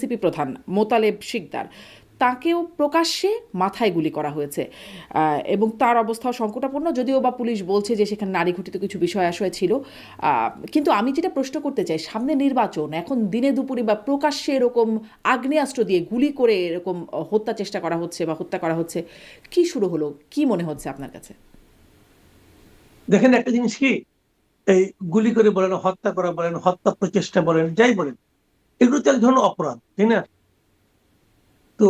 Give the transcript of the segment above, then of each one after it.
NCP প্রধান মোতালেব শিকদার, তাকেও প্রকাশ্যে মাথায় গুলি করা হয়েছে এবং তার অবস্থাও সংকটাপন্ন, যদিও বা পুলিশ বলছে যে সেখানে নারী ঘটিত কিছু বিষয় আশয় ছিল। কিন্তু আমি যেটা প্রশ্ন করতে চাই, সামনে নির্বাচন, এখন দিনে দুপুরে বা প্রকাশ্যে এরকম আগ্নেয়াস্ত্র দিয়ে গুলি করে এরকম হত্যা চেষ্টা করা হচ্ছে বা হত্যা করা হচ্ছে, কি শুরু হলো, কি মনে হচ্ছে আপনার কাছে? দেখেন, একটা জিনিস কি, এই গুলি করে বলেন, হত্যা করা বলেন, হত্যা প্রচেষ্টা বলেন, যাই বলেন, এগুলো তো এক ধরনের অপরাধ, তাই না? তো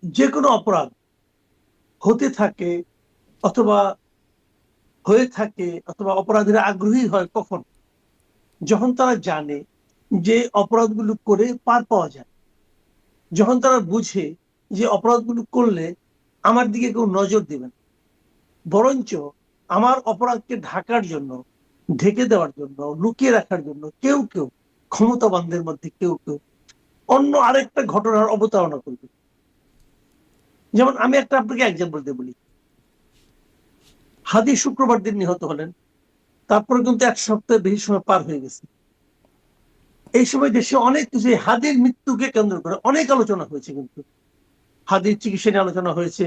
যে কোনো অপরাধ হতে থাকে অথবা হয়ে থাকে অথবা অপরাধীরা আগ্রহী হয় কখন? যখন তারা জানে যে অপরাধগুলো করে পার পাওয়া যায়, যখন তারা বুঝে যে অপরাধগুলো করলে আমার দিকে কেউ নজর দিবেন, বরঞ্চ আমার অপরাধকে ঢাকার জন্য, ঢেকে দেওয়ার জন্য, লুকিয়ে রাখার জন্য কেউ কেউ, ক্ষমতাবানদের মধ্যে কেউ কেউ অন্য আরেকটা ঘটনার অবতারণা করবে। যেমন আমি একটা আপনাকে এক্সাম্পল দিয়ে বলি। হাদি শুক্রবার দিন নিহত হলেন, তারপরে কিন্তু এক সপ্তাহ বেশি সময় পার হয়ে গেছে। এই সময় দেশে অনেক কিছু, হাদির মৃত্যুকে কেন্দ্র করে অনেক আলোচনা হয়েছে, কিন্তু হাদির চিকিৎসা নিয়ে আলোচনা হয়েছে,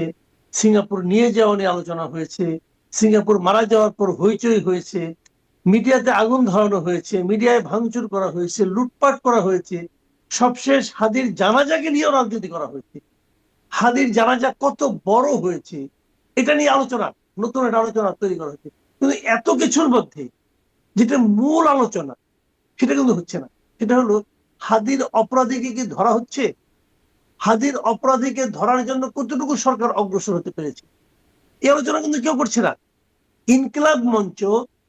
সিঙ্গাপুর নিয়ে যাওয়া নিয়ে আলোচনা হয়েছে, সিঙ্গাপুর মারা যাওয়ার পর হইচই হয়েছে, মিডিয়াতে আগুন ধরানো হয়েছে, মিডিয়ায় ভাঙচুর করা হয়েছে, লুটপাট করা হয়েছে, সবশেষ হাদির জানাজাকে নিয়েও রাজনীতি করা হয়েছে। হাদির জানাজা কত বড় হয়েছে এটা নিয়ে আলোচনা, নতুন একটা আলোচনা তৈরি করা হয়েছে। কিন্তু এত কিছুর মধ্যে যেটা মূল আলোচনা, সেটা কিন্তু হচ্ছে না। সেটা হলো, হাদির অপরাধীকে কি ধরা হচ্ছে? হাদির অপরাধীকে ধরার জন্য কতটুকু সরকার অগ্রসর হতে পেরেছে, এই আলোচনা কিন্তু কেউ করছে না। ইনকিলাব মঞ্চ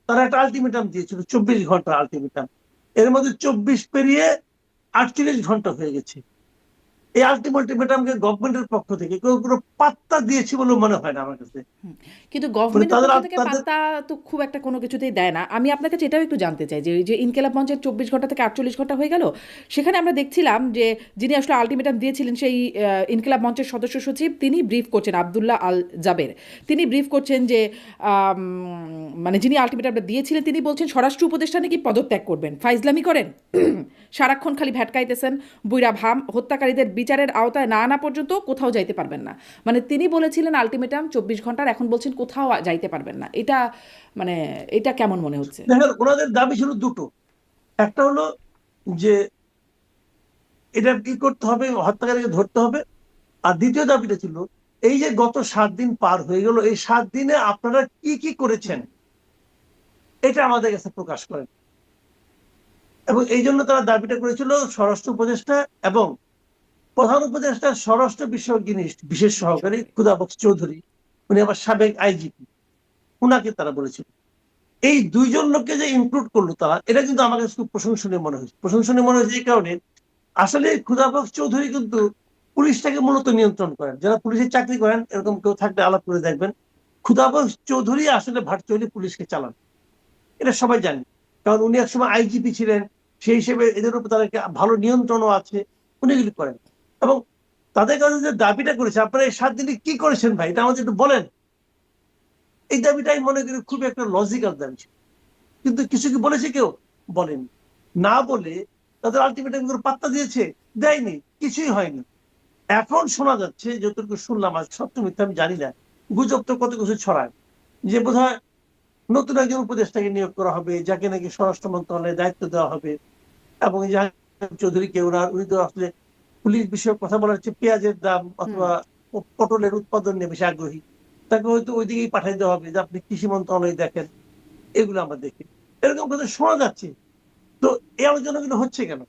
তারা একটা আলটিমেটাম দিয়েছিল, 24 ঘন্টা আলটিমেটাম। এর মধ্যে 24 পেরিয়ে 48 ঘন্টা হয়ে গেছে। এই আলটিমেটামকে গভর্নমেন্টের পক্ষ থেকে কেউ কোনো পাত্তা দিয়েছে বলে মনে হয় না আমার কাছে। কিন্তু মানে গভর্নমেন্টের তাদের পক্ষ থেকে তাদের পাত্তা তো খুব একটা কোনো কিছুতেই দেয় না। আমি আপনার কাছে এটাও একটু জানতে চাই যে ওই যে ইনকেলাব মঞ্চের 24 ঘন্টা থেকে 48 ঘন্টা হয়ে গেল, সেখানে আমরা দেখছিলাম যে যিনি আসলে আলটিমেটাম দিয়েছিলেন সেই ইনকেলাব মঞ্চের সদস্য সচিব, তিনি ব্রিফ করছেন, আবদুল্লাহ আল জাবের, তিনি ব্রিফ করছেন যে মানে যিনি আলটিমেটামটা দিয়েছিলেন তিনি বলছেন স্বরাষ্ট্র উপদেষ্টা নাকি পদত্যাগ করবেন, ফাইজলামি করেন, সারাক্ষণ খালি ভ্যাটকাইতেছেন, বুইরা ভাম, হত্যাকারীদের বিচারের আওতায় না আনা পর্যন্ত কোথাও যাইতে পারবেন না। মানে তিনি বলেছিলেন আলটিমেটাম 24 ঘন্টার, এখন বলছেন কোথাও যাইতে পারবেন না। এটা মানে এটা কেমন মনে হচ্ছে? দেখেন, ওনাদের দাবি ছিল দুটো। একটা হলো যে এটা কি করতে হবে, হত্যাকারীকে ধরতে হবে। আর দ্বিতীয় দাবিটা ছিল, এই যে গত 7 দিন পার হয়ে গেল, এই 7 দিনে আপনারা কি কি করেছেন এটা আমাদের কাছে প্রকাশ করেন। এবং এই জন্য তারা দাবিটা করেছিল স্বরাষ্ট্র উপদেষ্টা এবং প্রধান উপদেষ্টার স্বরাষ্ট্র বিষয়ক জিনিস বিশেষ সহকারী খুদাবক্স চৌধুরী, উনি আবার সাবেক আইজিপি, উনাকে তারা বলেছিল। এই দুইজন লোককে যে ইনক্লুড করলো তারা, এটা কিন্তু আমার কাছে খুব প্রশংসনীয় মনে হয়েছে। প্রশংসনীয় মনে হয়েছে এই কারণে, আসলে খুদাবক্স চৌধুরী কিন্তু পুলিশটাকে মূলত নিয়ন্ত্রণ করেন। যারা পুলিশে চাকরি করেন, এরকম কেউ থাকলে আলাপ করে দেখবেন, খুদাবক্স চৌধুরী আসলে ভার্চুয়ালি পুলিশকে চালান, এটা সবাই জানে। কারণ উনি একসময় আইজিপি ছিলেন, সেই হিসেবে এদের উপর তাদেরকে ভালো নিয়ন্ত্রণও আছে, উনি এগুলি করেন। এবং তাদের কাছে যে দাবিটা করেছে, আপনারা এই 7 দিনে কি করেছেন ভাই, এটা আমাদের একটু বলেন, এই দাবিটাই মনে করি খুব একটা লজিক্যাল দাবি ছিল। কিন্তু কিছু কি বলেছে কেউ? বলেনি। না বলে তাদের আলটিমেটাম করে পাত্তা দিয়েছে? দেয়নি, কিছুই হয়নি। এখন শোনা যাচ্ছে, যতটুকু শুনলাম, আজ সত্য মিথ্যা আমি জানি না, গুজব তো কত কিছু ছড়ায়, যে বোধহয় নতুন একজন উপদেষ্টাকে নিয়োগ করা হবে, যাকে নাকি স্বরাষ্ট্র মন্ত্রণালয়ের দায়িত্ব দেওয়া হবে। এবং এই যে চৌধুরী কেউ না, উনি তো আসলে পুলিশ বিষয়ক কথা বলার চেয়ে পেঁয়াজের দাম হুম। অথবা পটলের উৎপাদন নিয়ে বেশি আগ্রহী। তাকে হয়তো ওই দিকেই পাঠিয়ে দেওয়া হবে যে আপনি কৃষি মন্ত্রণালয় দেখেন। এগুলো আমরা দেখি, এরকম কথা শোনা যাচ্ছে। তো এই আলোচনাগুলো হচ্ছে কেন?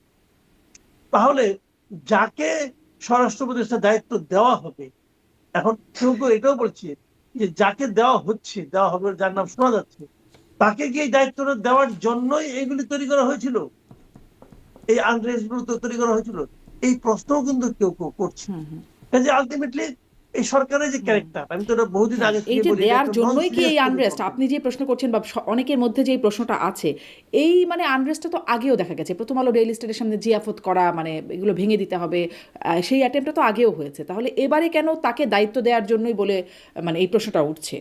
তাহলে যাকে স্বরাষ্ট্র উপদেষ্টার দায়িত্ব দেওয়া হবে, এখন কেউ কেউ এটাও বলছে যে যাকে দেওয়া হবে, যার নাম শোনা যাচ্ছে, তাকে কি এই দায়িত্বটা দেওয়ার জন্যই এইগুলি তৈরি করা হয়েছিল, এই আনরেস্ট গুলো তৈরি করা হয়েছিল? এই প্রশ্নও কিন্তু কেউ কেউ করছে। কাজে আলটিমেটলি এই সরকারের যে ক্যারেক্টার, আমি তো এটা বহুদিন হ্যাঁ, আগে এই থেকে যে বলি, এটা দেয়ার একটা নন জন্যই কি সিরিয়াস এই আনরেস্ট পরিকল্পনা। আপনি যে প্রশ্ন করছেন বা অনেকের মধ্যে যে এই প্রশ্নটা আছে, এই মানে আনরেস্টটা তো আগেও দেখা গেছে। প্রথম আলো ডেইলি স্টারের সামনে জিয়াফত করা, মানে এগুলো ভেঙে দিতে হবে, সেই অ্যাটেম্পটা তো আগেও হয়েছে। তাহলে এবারে কেন তাকে দায়িত্ব দেওয়ার জন্যই বলে মানে এই প্রশ্নটা উঠছে?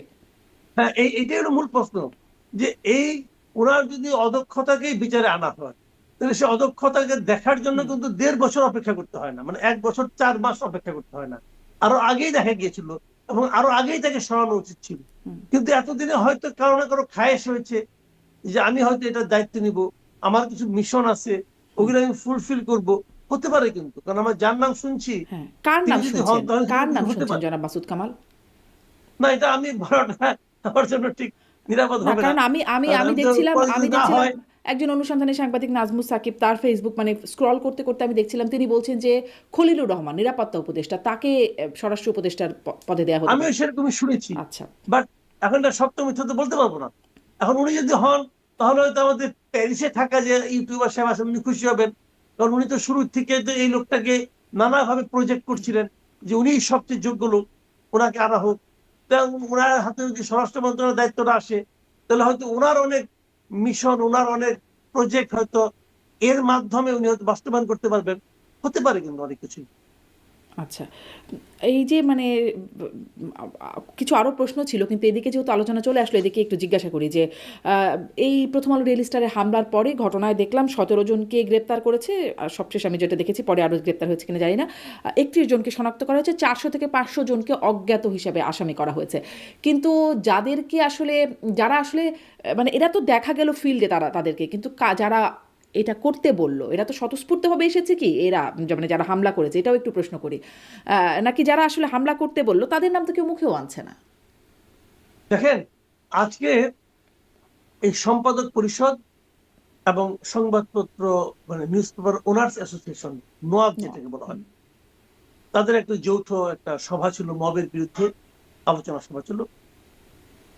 হ্যাঁ, এইটাই হলো মূল প্রশ্ন, যে এই ওনার যদি অদক্ষতাকেই বিচারে আনা হয়, তাহলে সে অদক্ষতাকে দেখার জন্য কিন্তু 1.5 বছর অপেক্ষা করতে হয় না, মানে 1 বছর 4 মাস অপেক্ষা করতে হয় না, আরো আগেই দেখা গিয়েছিল এবং আরো আগেই তাকে সরানো উচিত ছিল। কিন্তু এতদিনে হয়তো কারো না কারো খায়েশ হয়েছে যে আমি হয়তো এটার দায়িত্ব নিব, আমার কিছু মিশন আছে, ওগুলো আমি ফুলফিল করব, হতে পারে কিন্তু, কারণ আমার যার নাম শুনছি হ্যাঁ, কার তিনি নাম যদি হন শুনছেন, তাহলে কার সেটা নাম হতে শুনছেন পারে। জনাব মাসুদ কামাল? না, এটা আমি বলাটা আমার জন্য ঠিক নিরাপদ না, হবে না, কারণ আমি আমি কারণ আমি আমি তো দেখছিলাম পরে আমি যদি না দেখছিলাম হয়। একজন অনুসন্ধানী সাংবাদিক নাজমুস সাকিব তার ফেসবুক মানে স্ক্রল করতে করতে আমি দেখছিলাম তিনি বলছেন যে খলিলুর রহমান নিরাপত্তা উপদেষ্টা তাকে স্বরাষ্ট্র উপদেষ্টার পদে দেয়া হতে আমিও পারে। সেরকমই শুনেছি, আচ্ছা। বাট এখন এটা সত্য মিথ্যা তো বলতে পারবো না। এখন উনি যদি হন তাহলে হয়তো আমাদের প্যারিসে থাকা যে ইউটিউবার সাহেব আছেন উনি খুশি হবেন, কারণ উনি তো শুরু থেকে তো এই লোকটাকে নানাভাবে প্রজেক্ট করছিলেন যে উনি সবচেয়ে যোগ্য লোক, ওনাকে আনা হোক। ওনার হাতে যদি স্বরাষ্ট্র মন্ত্রণালয়ের দায়িত্বটা আসে তাহলে হয়তো ওনার অনেক মিশন, ওনার অনেক প্রজেক্ট হয়তো এর মাধ্যমে উনি হয়তো বাস্তবায়ন করতে পারবেন, হতে পারে কিন্তু অনেক কিছু। আচ্ছা, এই যে মানে কিছু আরও প্রশ্ন ছিল কিন্তু এদিকে যেহেতু আলোচনা চলে আসলো এদিকে একটু জিজ্ঞাসা করি যে এই প্রথম আলো ডেইলি স্টারে হামলার পরে ঘটনায় দেখলাম 17 জনকে গ্রেপ্তার করেছে, আর সবশেষ আমি যেটা দেখেছি পরে আরও গ্রেপ্তার হয়েছে কিনা জানি না, 31 জনকে শনাক্ত করা হয়েছে, 400 থেকে 500 জনকে অজ্ঞাত হিসাবে আসামি করা হয়েছে। কিন্তু যাদেরকে আসলে যারা আসলে মানে এরা তো দেখা গেল ফিল্ডে তারা তাদেরকে, কিন্তু যারা এটা করতে বললো এরা তো স্বতঃস্ফূর্তভাবে এসেছে কি এরা, মানে যারা হামলা করেছে এটাও একটু প্রশ্ন করি, নাকি যারা আসলে হামলা করতে বললো তাদের নাম তো কেউ মুখেও আনছে না? দেখেন, আজকে এই সম্পাদক পরিষদ এবং সংবাদপত্র মানে news paper owners association, NOAB যেটাকে বলা হয়, তাদের একটা যৌথ একটা সভা ছিল, মবের বিরুদ্ধে আলোচনা সভা ছিল,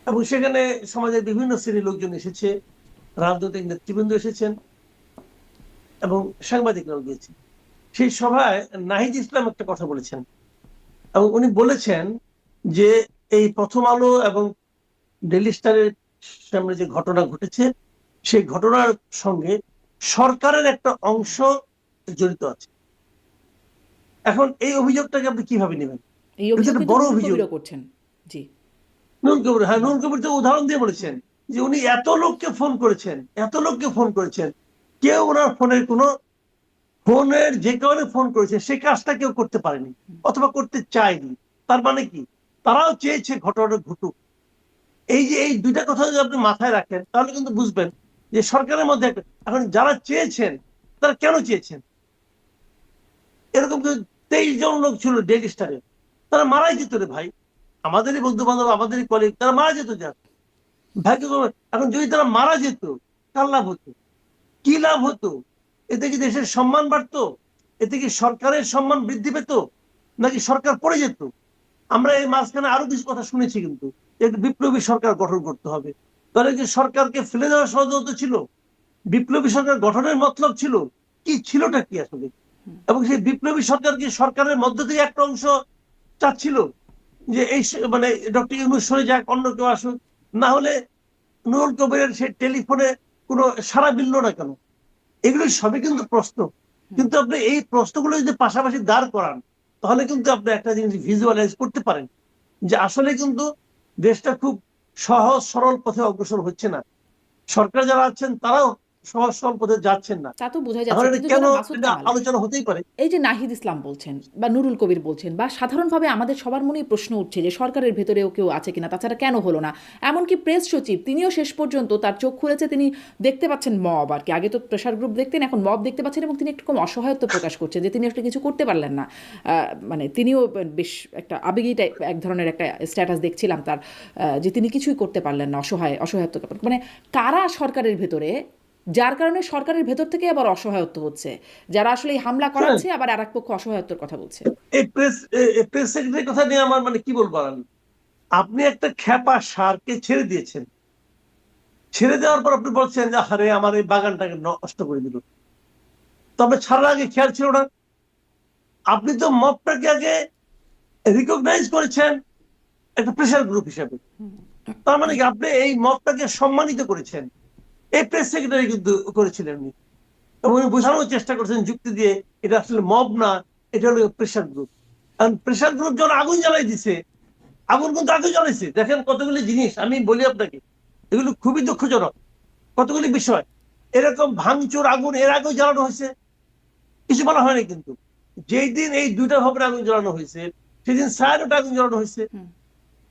এবং সেখানে সমাজের বিভিন্ন শ্রেণীর লোকজন এসেছে, রাজনৈতিক নেতৃবৃন্দ এসেছেন এবং সাংবাদিকরাও গিয়েছে। সেই সভায় নাহিদ ইসলাম একটা কথা বলেছেন এবং উনি বলেছেন যে এই প্রথম আলো এবং ডেইলি স্টারের সামনে যে ঘটনা ঘটেছে সেই ঘটনার সঙ্গে সরকারের একটা অংশ জড়িত আছে। এখন এই অভিযোগটাকে আপনি কিভাবে নেবেন? এই এটা অভিযোগ একটা কিন্তু বড় নুরুল অভিযোগ। কবিরও করছেন। জি। নুরুল কবির, হ্যাঁ, নুরুল কবির তো উদাহরণ দিয়ে বলেছেন যে উনি এত লোককে ফোন করেছেন, এত লোককে ফোন করেছেন, কেউ ওনার ফোনের যে কারণে ফোন করেছে সে কাজটা কেউ করতে পারেনি অথবা করতে চায়নি। তার মানে কি, তারাও চেয়েছে ঘটনাটা ঘটুক। এই যে এই দুইটা কথা যদি আপনি মাথায় রাখেন তাহলে কিন্তু বুঝবেন যে সরকারের মধ্যে এখন যারা চেয়েছেন তারা কেন চেয়েছেন। এরকম 23 জন লোক ছিল ডেইলি স্টারে, তারা মারাই যেত রে ভাই, আমাদেরই বন্ধু বান্ধব, আমাদেরই কলিগ, তারা মারা যেত। যা ভাগ্যক্রমে এখন যদি তারা মারা যেত কার লাভ হতো, কি লাভ হতো? এতে কি দেশের সম্মান বাড়তো? এতে কি সরকারের সম্মান বৃদ্ধি পেত, নাকি সরকার পড়ে যেত? আমরা এই মাঝখানে আরো কিছু কথা শুনেছি কিন্তু, একটু বিপ্লবী সরকার গঠন করতে হবে। তাহলে কি সরকারকে ফেলে দেওয়া ষড়যন্ত্র ছিল? বিপ্লবী সরকার গঠনের মতলব ছিল কি, ছিলটা কি আসলে? এবং সেই বিপ্লবী সরকার কি সরকারের মধ্য থেকে একটা অংশ চাচ্ছিল যে এই মানে ডক্টর ইউনূস সরে যাক, অন্য কেউ আসুক? না হলে নুরুল কবিরের সেই টেলিফোনে কোনো সাড়া মিলল না কেন? এগুলো সবই কিন্তু প্রশ্ন। কিন্তু আপনি এই প্রশ্নগুলো যদি পাশাপাশি দাঁড় করান তাহলে কিন্তু আপনি একটা জিনিস ভিজুয়ালাইজ করতে পারেন যে আসলে কিন্তু দেশটা খুব সহজ সরল পথে অগ্রসর হচ্ছে না, সরকার যারা আছেন তারাও সহজ সরল পথে যাচ্ছেন না। তা তো বোঝা এখন যাচ্ছে, এটা কিন্তু কেন, জনাব মাসুদ এটা কামাল, আলোচনা হতেই পারে। এই যে নাহিদ ইসলাম বলছেন বা নুরুল কবির বলছেন বা সাধারণভাবে আমাদের সবার মনেই প্রশ্ন উঠছে যে সরকারের ভেতরেও কেউ আছে কিনা, তাছাড়া কেন হলো না? এমনকি প্রেস সচিব তিনিও শেষ পর্যন্ত তার চোখ খুলেছে, তিনি দেখতে পাচ্ছেন মব, আর কি আগে তো প্রেশার গ্রুপ দেখতেন, এখন মব দেখতে পাচ্ছেন এবং তিনি একটু কম অসহায়ত্ব প্রকাশ করছেন যে তিনি আসলে কিছু করতে পারলেন না। মানে তিনিও বেশ একটা আবেগী টাইপ এক ধরনের একটা স্ট্যাটাস দেখছিলাম তার, যে তিনি কিছুই করতে পারলেন না, অসহায়ত্ব, মানে কারা সরকারের ভেতরে, যার কারণে সরকারের ভেতর থেকে আবার অসহায়ত্ব হচ্ছে, যারা আসলে এই হামলা করাচ্ছে আবার আর এক পক্ষ অসহায়ত্বর কথা বলছে। এই প্রেস সেক্রেটারির কথা নিয়ে আমার মানে কি বলবো, আপনি একটা খ্যাপা সারকে ছেড়ে দিয়েছেন, ছেড়ে দেওয়ার পর আপনি বলছেন যে আরে আমার এই বাগানটাকে নষ্ট করে দিল। তবে ছাড়ার আগে খেয়াল ছিল না? আপনি তো মবটাকে আগে রিকগনাইজ করেছেন একটা প্রেশার গ্রুপ হিসেবে, তার মানে কি আপনি এই মবটাকে সম্মানিত করেছেন। এই প্রেস সেক্রেটারি কিন্তু করেছিলেন উনি, এবং উনি বোঝানোর চেষ্টা করেছেন যুক্তি দিয়ে এটা আসলে মব না, এটা হলো প্রেশার গ্রুপ। কারণ প্রেশার গ্রুপ যখন আগুন জ্বালাই দিছে, আগুন কিন্তু আগুন জ্বালাইছে। দেখেন কতগুলি জিনিস আমি বলি আপনাকে, এগুলো খুবই দুঃখজনক, কতগুলি বিষয়। এরকম ভাঙচুর আগুন এর আগেও জ্বালানো হয়েছে, কিছু বলা হয়নি। কিন্তু যেই দিন এই দুইটা ভবনে আগুন জ্বালানো হয়েছে, সেদিন সাড়ে আগুন জ্বালানো হয়েছে,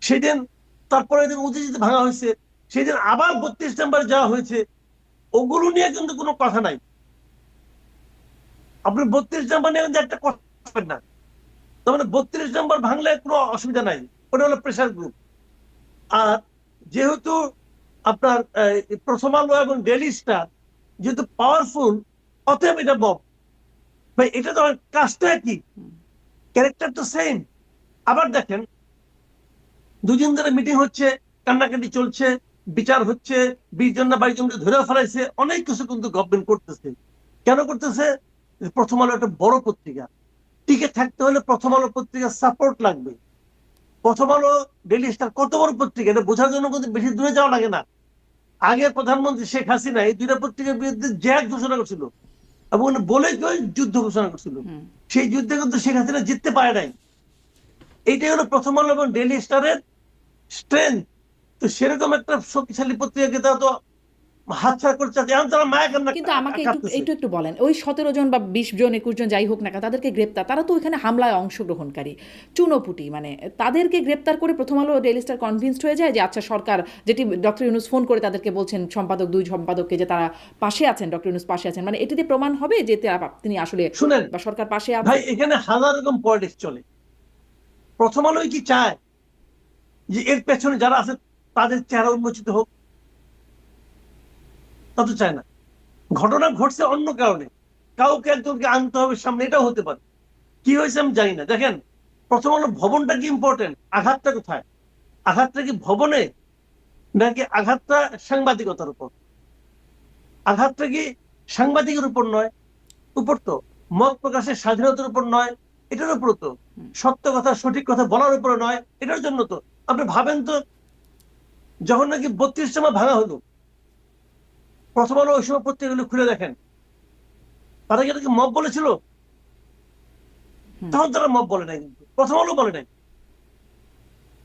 সেদিন তারপরে দিন উদয়জিতে ভাঙা হয়েছে, সেদিন আবার 32 নম্বরে যাওয়া হয়েছে। ওগুলো নিয়ে কিন্তু কোনো কথা নাই। আপনি 32 নম্বর নিয়ে কিন্তু একটা কথা বলবেন না। তার মানে 32 নম্বর ভাঙলে কোনো অসুবিধা নাই, ওটা হলো প্রেসার গ্রুপ। আর যেহেতু আপনার প্রথম আলো এবং ডেইলি স্টার যেহেতু পাওয়ারফুল, অতএব এটা বব ভাই, এটা তো কাজটা একই, ক্যারেক্টার তো সেম। আবার দেখেন, দুদিন ধরে মিটিং হচ্ছে, কান্নাকাটি চলছে, বিচার হচ্ছে, 20 জন না 22 জনকে ধরে ফেলাইছে, অনেক কিছু কিন্তু গভর্নমেন্ট করতেছে। কেন করতেছে? প্রথম আলো একটা বড় পত্রিকা, টিকে থাকতে হলে প্রথম আলো পত্রিকার সাপোর্ট লাগবে। প্রথম আলো ডেইলি স্টার কত বড় পত্রিকা, এটা বোঝার জন্য কিন্তু বেশি দূরে যাওয়া লাগে না। আগে প্রধানমন্ত্রী শেখ হাসিনা এই দুইটা পত্রিকার বিরুদ্ধে জ্যাক ঘোষণা করছিল এবং বলে কেউ যুদ্ধ ঘোষণা করছিল। সেই যুদ্ধে কিন্তু শেখ হাসিনা জিততে পারে নাই। এইটাই হলো প্রথম আলো এবং ডেইলি স্টারের স্ট্রেংথ। তো সেরকম একটা শক্তিশালী পত্রিকাকে তারা তো হাতছাড়া করতে চাচ্ছে, এখন তারা মায়া কান্না কিন্তু আমাকে কাঁদতেছে। একটু বলেন, ওই 17 জন বা 20 জন 21 জন যাই হোক না কেন, তাদেরকে গ্রেপ্তার, তারা তো ওইখানে হামলায় অংশগ্রহণকারী চুনোপুটি, মানে তাদেরকে গ্রেপ্তার করে প্রথম আলো ডেইলি স্টার কনভিন্সড হয়ে যায় যে আচ্ছা সরকার, যেটি ডক্টর ইউনূস ফোন করে তাদেরকে বলছেন, সম্পাদক, দুই সম্পাদককে, যে তারা পাশে আছেন, ডক্টর ইউনূস পাশে আছেন, মানে এটিতে প্রমাণ হবে যে তিনি আসলে শুনেন বা সরকার পাশে ভাই, আছে। এখানে হাজার রকম পলিটিক্স চলে। প্রথম আলোই কি চায় যে এর পেছনে যারা আছে তাদের চেহারা উন্মোচিত হোক? তা তো চায় না। ঘটনা ঘটছে অন্য কারণে, কাউকে একজনকে আনতে হবে সামনে, এটাও হতে পারে। কি হয়েছে আমি জানি না। দেখেন, প্রথম আলো ভবনটা কি ইম্পর্টেন্ট, আঘাতটা কোথায়? আঘাতটা কি ভবনে, নাকি আঘাতটা সাংবাদিকতার উপর? আঘাতটা কি সাংবাদিকের উপর নয়, উপর তো মত প্রকাশের স্বাধীনতার উপর নয়, এটার উপর তো সত্য কথা সঠিক কথা বলার উপরে নয়, এটার জন্য তো। আপনি ভাবেন তো, যখন নাকি 32 সময় ভাঙা হলো, প্রথম আলো ওই সময় পত্রিকাগুলো খুলে দেখেন, তারা কি এটাকে মব বলেছিল? তখন তারা মব বলে নাই, কিন্তু প্রথম আলো বলে নাই।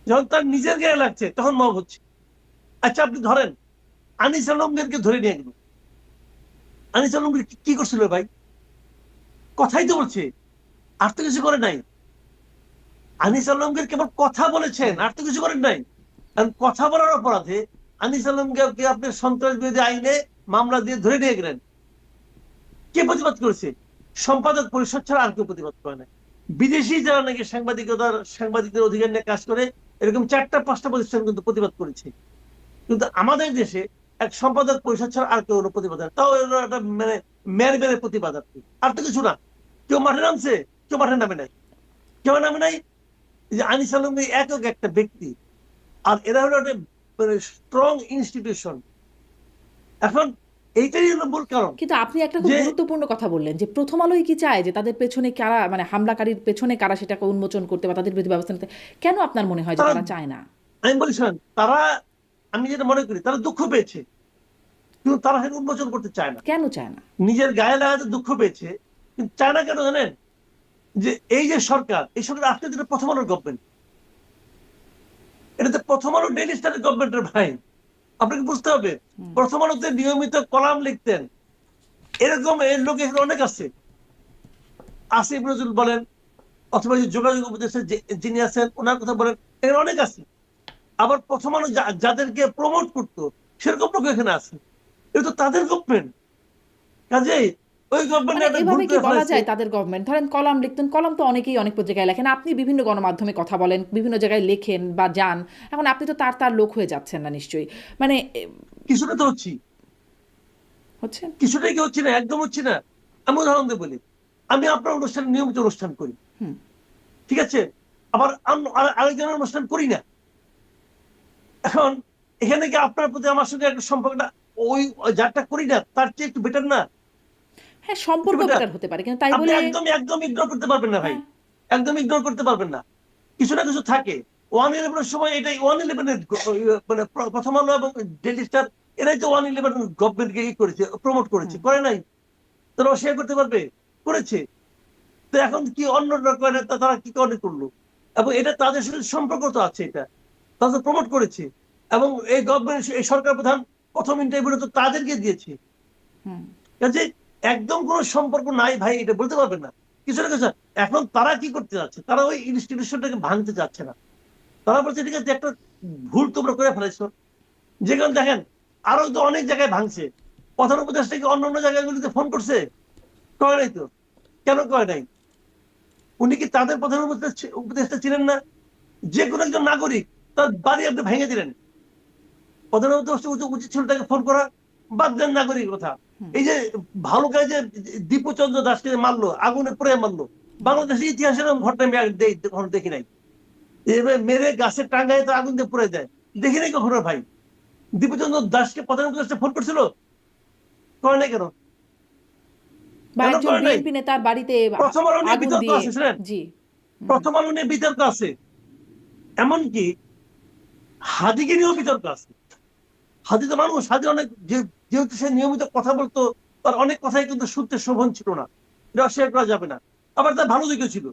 যখন তার নিজের গায়ে লাগছে তখন মব হচ্ছে। আচ্ছা আপনি ধরেন আনিস আলমগীরকে ধরে নিয়ে গেল, আনিস আলমগীর কি করছিল ভাই? কথাই তো বলছে, আর তো কিছু করে নাই। আনিস আলমগীর কেবল কথা বলেছেন, আর তো কিছু করেন নাই। কারণ কথা বলার অপরাধে আনিস আলমগীরকে আপনি সন্ত্রাস বিরোধী আইনে মামলা দিয়ে ধরে নিয়ে গেলেন। কে প্রতিবাদ করেছে? সম্পাদক পরিষদ ছাড়া আর কেউ প্রতিবাদ করে না। বিদেশি যারা নাকি সাংবাদিকদের অধিকার নিয়ে কাজ করে, এরকম 4-5টা প্রতিষ্ঠান কিন্তু প্রতিবাদ করেছে। কিন্তু আমাদের দেশে এক সম্পাদক পরিষদ ছাড়া আর কেউ প্রতিবাদ করে না। তাও একটা মানে মেরে প্রতিবাদ, আর তো কিছু না। কেউ মাঠে নামছে, কেউ মাঠে নামে নাই। কেউ নামে নাই যে আনিস আলমগীর একক একটা ব্যক্তি, আর এরা হলো একটা মানে স্ট্রং ইনস্টিটিউশন। এখন এইটাই হলো মূল কারণ। কিন্তু আপনি একটা খুব গুরুত্বপূর্ণ কথা বললেন যে প্রথম আলোই কি চায় যে তাদের পেছনে কারা, মানে হামলাকারীর পেছনে কারা, সেটাকে উন্মোচন করতে বা তাদের বিরুদ্ধে ব্যবস্থা নিতে। কেন আপনার মনে হয় যে তারা চায় না? আমি বলি শোনেন, তারা, আমি যেটা মনে করি, তারা দুঃখ পেয়েছে, কিন্তু তারা সেটা উন্মোচন করতে চায় না। কেন চায় না? নিজের গায়ে লাগাতে দুঃখ পেয়েছে, কিন্তু চায় না কেন জানেন? যে এই যে সরকার, এই সরকার আসলে যেটা প্রথম আলোর গভর্নমেন্ট, এটা তো প্রথম আলো ডেইলি স্টারের গভর্নমেন্টের ভাই। আপনাকে বুঝতে হবে, প্রথম আলোতে নিয়মিত কলাম লিখতেন এরকম এর লোক এখানে অনেক আছে। আসিফ নজরুল বলেন, অথবা যোগাযোগ উপদেষ্টা যিনি আছেন ওনার কথা বলেন, এখানে অনেক আছে। আবার প্রথম আলো যাদেরকে প্রমোট করতো সেরকম লোক এখানে আছে। এটা তো তাদের গভর্নমেন্ট। কাজেই ওই মানে গভর্নমেন্ট এভাবে ভুল কি করে বলা ফেলাইছে। যায় তাদের গভর্নমেন্ট? ধরেন কলাম লিখতেন, কলাম তো অনেকেই অনেক পত্রিকায় লেখেন, আপনি বিভিন্ন গণমাধ্যমে কথা বলেন, বিভিন্ন জায়গায় লেখেন বা যান, এখন আপনি তো তার লোক হয়ে যাচ্ছেন না নিশ্চয়ই, মানে কিছুটা তো হচ্ছি, হচ্ছে। কিছুটাই কি হচ্ছে না, একদম হচ্ছে না। আমি উদাহরণ দিয়ে বলি, আমি আপনার অনুষ্ঠানে নিয়মিত অনুষ্ঠান করি, ঠিক আছে, আবার আরেকজনের অনুষ্ঠান করি না। এখন এখানে কি আপনার প্রতি আমার সঙ্গে একটা সম্পর্কটা ওই যারটা করি না তার চেয়ে একটু বেটার না? হ্যাঁ, সম্পর্ক বেটার হতে পারে, কিন্তু তাই আপনি বলে একদম একদম ইগনোর করতে পারবেন না ভাই, হ্যাঁ। একদম ইগনোর করতে পারবেন না। কিছু না কিছু থাকে। 111-এর সময় এটাই 111-এর মানে প্রথম আলো এবং ডেইলি স্টার, এরাই তো 111 গভর্নমেন্টকে করেছে, প্রমোট করেছে, করে নাই? তারা শেয়ার করতে পারবে, করেছে। তো এখন কি অন্য তারা কি কারণে করলো? এবং এটা তাদের সাথে সম্পর্ক তো আছে, এটা তারা তো প্রমোট করেছে। এবং এই গভর্নমেন্ট, এই সরকার প্রধান প্রথম ইন্টারভিউ তো তাদেরকে দিয়েছে। কাজে একদম কোনো সম্পর্ক নাই ভাই, এটা বলতে পারবেন না। কিছু না কিছু এখন তারা কি করতে যাচ্ছে, তারা ওই ইনস্টিটিউশনটাকে ভাঙতে চাচ্ছে না। তারা বলছে ঠিক আছে, একটা ভুল তোমরা করে ফেলেছো। যেখানে দেখেন আরো তো অনেক জায়গায় ভাঙছে, প্রধান উপদেষ্টা কি অন্য অন্য জায়গাগুলিতে ফোন করছে? করে নাই তো। কেন করে নাই? উনি কি তাদের প্রধান উপদেষ্টা ছিলেন না? যে কোনো একজন নাগরিক তার বাড়ি আপনি ভেঙে দিলেন, প্রধান উপদেষ্টা উচিত ছিল তাকে ফোন করা। বাদ দেন নাগরিকের কথা, এই যে ভালো কাজে দীপুচন্দ্র দাসকে মারলো, আগুনে পুড়ে মারলো, বাংলাদেশের ইতিহাসের ঘটনা আমি কখনো দেখি নাই। এবার মেরে গাছের টাঙ্গায় তো আগুন দিয়ে পুড়ে দেয়, দেখি নাই কখনো ভাই। দীপুচন্দ্র দাসকে প্রধান উপদেষ্টা ফোন করছিল? করে নাই কেন? বা কেন একজন করে নাই? বিএনপি নেতার বাড়িতে প্রথম আলো নিয়ে আগুন বিতর্ক দিয়ে। আছে, শুনেন, জি। প্রথম আলো নিয়ে বিতর্ক আছে, এমনকি হাদিকে নিয়েও বিতর্ক আছে। হাদি তো মানুষ, হাদি অনেক যেহেতু সে নিয়মিত কথা বলতো, তার অনেক কথাই কিন্তু শুনতে শোভন ছিল না, এটা অস্বীকার করা যাবে না। আবার তার ভালো দিকও ছিল।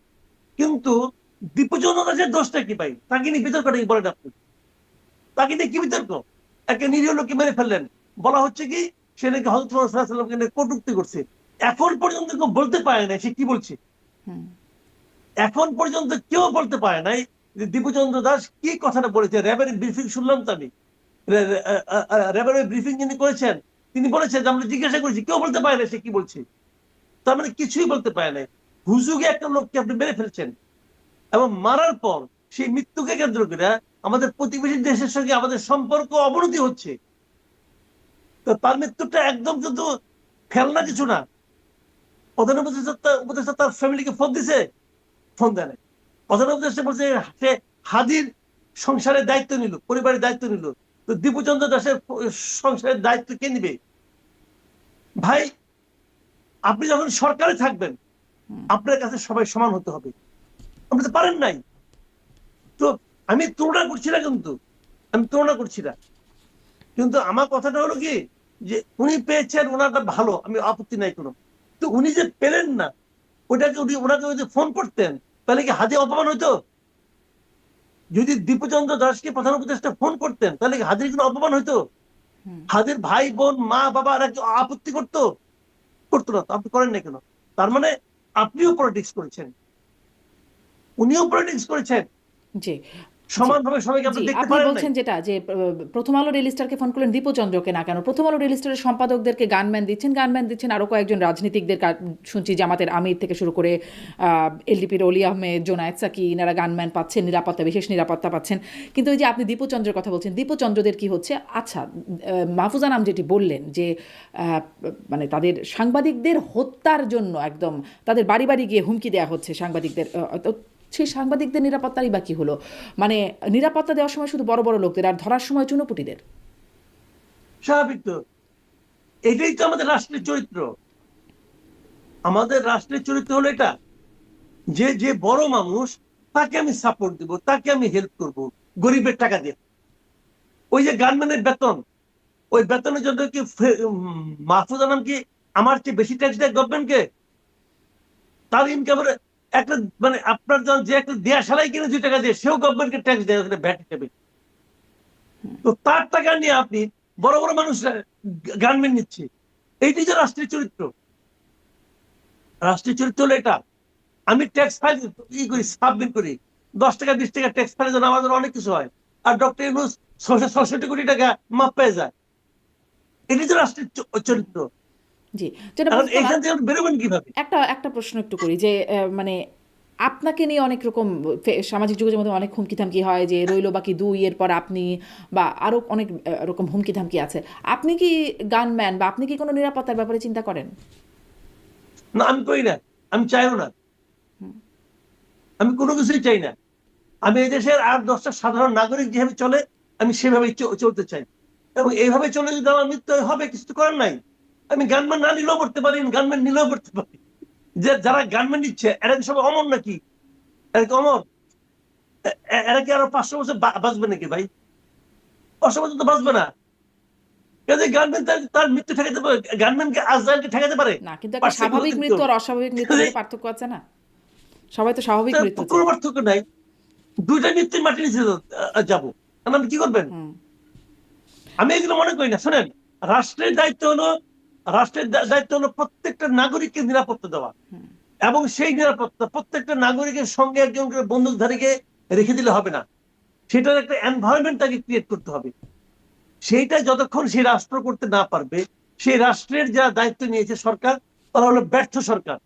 কিন্তু দীপুচন্দ্র দাসের দোষটা কি ভাই? তাকে নিয়ে বিতর্কটা কি বলেন আপনি? তাকে নিয়ে কি বিতর্ক? একটা নিরীহ লোককে মেরে ফেললেন, বলা হচ্ছে কি সে নাকি হযরত মুহাম্মদ সাল্লাল্লাহু আলাইহি ওয়াসাল্লামকে নিয়ে কটূক্তি করছে। এখন পর্যন্ত কেউ বলতে পারে না সে কি বলছে। এখন পর্যন্ত কেউ বলতে পারে নাই যে দীপুচন্দ্র দাস কি কথাটা বলেছে। র্যাবের ব্রিফিং শুনলাম তো আমি, র্যাবের ব্রিফিং যিনি করেছেন তিনি বলেছেন যে আমরা জিজ্ঞাসা করেছি, কেউ বলতে পারে না সে কি বলছে। তার মানে কিছুই বলতে পারে নাই। হুজুগে একটা লোককে আপনি মেরে ফেলছেন, এবং মারার পর সেই মৃত্যুকে কেন্দ্র করে আমাদের প্রতিবেশী দেশের সঙ্গে আমাদের সম্পর্ক অবনতি হচ্ছে। তো তার মৃত্যুটা একদম কিন্তু খেলনা কিছু না। প্রধান উপদেষ্টা তার ফ্যামিলিকে ফোন দিছে? ফোন দেয় নাই। প্রধান উপদেষ্টা বলছে সে হাদির সংসারের দায়িত্ব নিল, পরিবারের দায়িত্ব নিল। তো দীপুচন্দ্র দাসের সংসারের দায়িত্ব কে নিবে? ভাই আপনি যখন সরকারে থাকবেন আপনার কাছে সবাই সমান হতে হবে, আপনি তো পারেন নাই। তো আমি তুলনা করছি না, কিন্তু আমি তুলনা করছি না, কিন্তু আমার কথাটা হলো কি যে উনি পেয়েছেন, ওনারটা ভালো, আমি আপত্তি নাই কোনো। তো উনি যে পেলেন না, ওটাকে ওনাকে যদি ফোন করতেন তাহলে কি হাদি অপমান হইতো? যদি দীপুচন্দ্র দাসকে প্রধান উপদেষ্টা ফোন করতেন তাহলে কি হাদির কোনো অপমান হইতো? হাদির ভাই বোন মা বাবা এরা কি আপত্তি করতো? করতো না। তো আপনি করেন না কেন? তার মানে আপনিও পলিটিক্স করেছেন, উনিও পলিটিক্স করেছেন, জি। সমানভাবে সবাইকে আপনি জি, দেখতে আপনি পারেন নাই। বলছেন যেটা যে প্রথম আলো ডেইলি স্টারকে ফোন করলেন দীপচন্দ্রকে না কেন? প্রথম আলো ডেইলি স্টারের সম্পাদকদেরকে গানম্যান দিচ্ছেন আরো কয়েকজন রাজনীতিকদের শুনছি জামাতের আমির থেকে শুরু করে এলডিপির অলি আহমেদ, জোনায়েদ সাকি, এনারা গানম্যান পাচ্ছেন, নিরাপত্তা, বিশেষ নিরাপত্তা পাচ্ছেন। কিন্তু ওই যে আপনি দীপচন্দ্রের কথা বলছেন, দীপচন্দ্রদের কি হচ্ছে? আচ্ছা, মাহফুজা নাম যেটি বললেন যে মানে তাদের সাংবাদিকদের হত্যার জন্য একদম তাদের বাড়ি বাড়ি গিয়ে হুমকি দেওয়া হচ্ছে সাংবাদিকদের, তো সেই সাংবাদিকদের নিরাপত্তারই বা কি হলো? মানে নিরাপত্তা দেওয়ার সময় শুধু বড় বড় লোকদের, আর ধরার সময় চুনোপুটিদের। স্বাভাবিক তো, এটাই তো আমাদের রাষ্ট্রের চরিত্র। আমাদের রাষ্ট্রের চরিত্র হলো এটা, যে যে বড় মানুষ তাকে আমি সাপোর্ট দিব, তাকে আমি হেল্প করব গরিবের টাকা দিয়ে। ওই যে গানম্যানের বেতন, ওই বেতনের জন্য কি মাহফুজ আনাম কি আমার চেয়ে বেশি ট্যাক্স দেয় গভর্নমেন্টকে? তার ইনকামের একটা মানে আপনার যে একটা দেয়া সালাই কিনে 2 টাকা দিয়ে সেও গভর্নমেন্টকে ট্যাক্স দেয়, ভ্যাট হিসেবে। তো তার টাকা নিয়ে আপনি বড় বড় মানুষরা গানম্যান নিচ্ছে। এইটাই যে রাষ্ট্রের চরিত্র। রাষ্ট্রের চরিত্র হলো এটা। আমি ট্যাক্স ফাইল করি, সাবমিট করি, 10 টাকা 20 টাকা ট্যাক্স ফাইলের জন্য আমাদের অনেক কিছু হয়। আর ডক্টর ইউনূস 666 কোটি টাকা মাপ পেয়ে যায়। এটাই তো রাষ্ট্রের চরিত্র। জি, যেটা এখন বুঝতে এইখান থেকে বেরোবেন কিভাবে? একটা একটা প্রশ্ন একটু করি যে মানে আপনাকে নিয়ে অনেক রকম সামাজিক যোগাযোগের মধ্যে অনেক হুমকি ধামকি হয় যে রইল বাকি 2 এর পর আপনি, বা আরো অনেক রকম হুমকি ধামকি আছে। আপনি কি গানম্যান, বা আপনি কি কোনো নিরাপত্তার ব্যাপারে চিন্তা করেন? না, আমি করি না, আমি চাইও না, আমি কোনো কিছুই চাই না। আমি এই দেশের 8-10টা সাধারণ নাগরিক যেভাবে চলে আমি সেভাবেই চলতে চাই, এবং এইভাবে চলে যদি আমার মৃত্যু হবে কিছু করার নাই। আমি গানম্যান না নিলেও করতে পারি, গানম্যান নিলেও করতে পারি। যে যারা গানম্যান নিচ্ছে এরা কি সব অমর নাকি? এরা কি অমর? এরা কি আরো 500 বছর বাঁচবে নাকি ভাই? 500 বছর তো বাঁচবে না। গানম্যান তার মৃত্যু ঠেকাতে পারে? গানম্যানকে আজরাইলকে ঠেকাতে পারে? না, কিন্তু একটা স্বাভাবিক মৃত্যু আর অস্বাভাবিক মৃত্যুর মধ্যে পার্থক্য আছে না? সবাই তো স্বাভাবিক মৃত্যু কোনো চায়। পার্থক্য নাই। 2টা মৃত্যুর মাটি নিচে যাবো, আপনি কি করবেন? আমি এগুলো মনে করি না। শোনেন, রাষ্ট্রের দায়িত্ব হলো রাষ্ট্রের দায়িত্ব হলো প্রত্যেকটা নাগরিককে নিরাপত্তা দেওয়া, এবং সেই নিরাপত্তা প্রত্যেকটা নাগরিকের সঙ্গে একজন করে বন্দুকধারীকে রেখে দিলে হবে না, সেটার একটা এনভায়রনমেন্ট তাকে ক্রিয়েট করতে হবে। সেইটা যতক্ষণ সেই রাষ্ট্র করতে না পারবে, সেই রাষ্ট্রের যারা দায়িত্ব নিয়েছে সরকার, তারা হলো ব্যর্থ সরকার।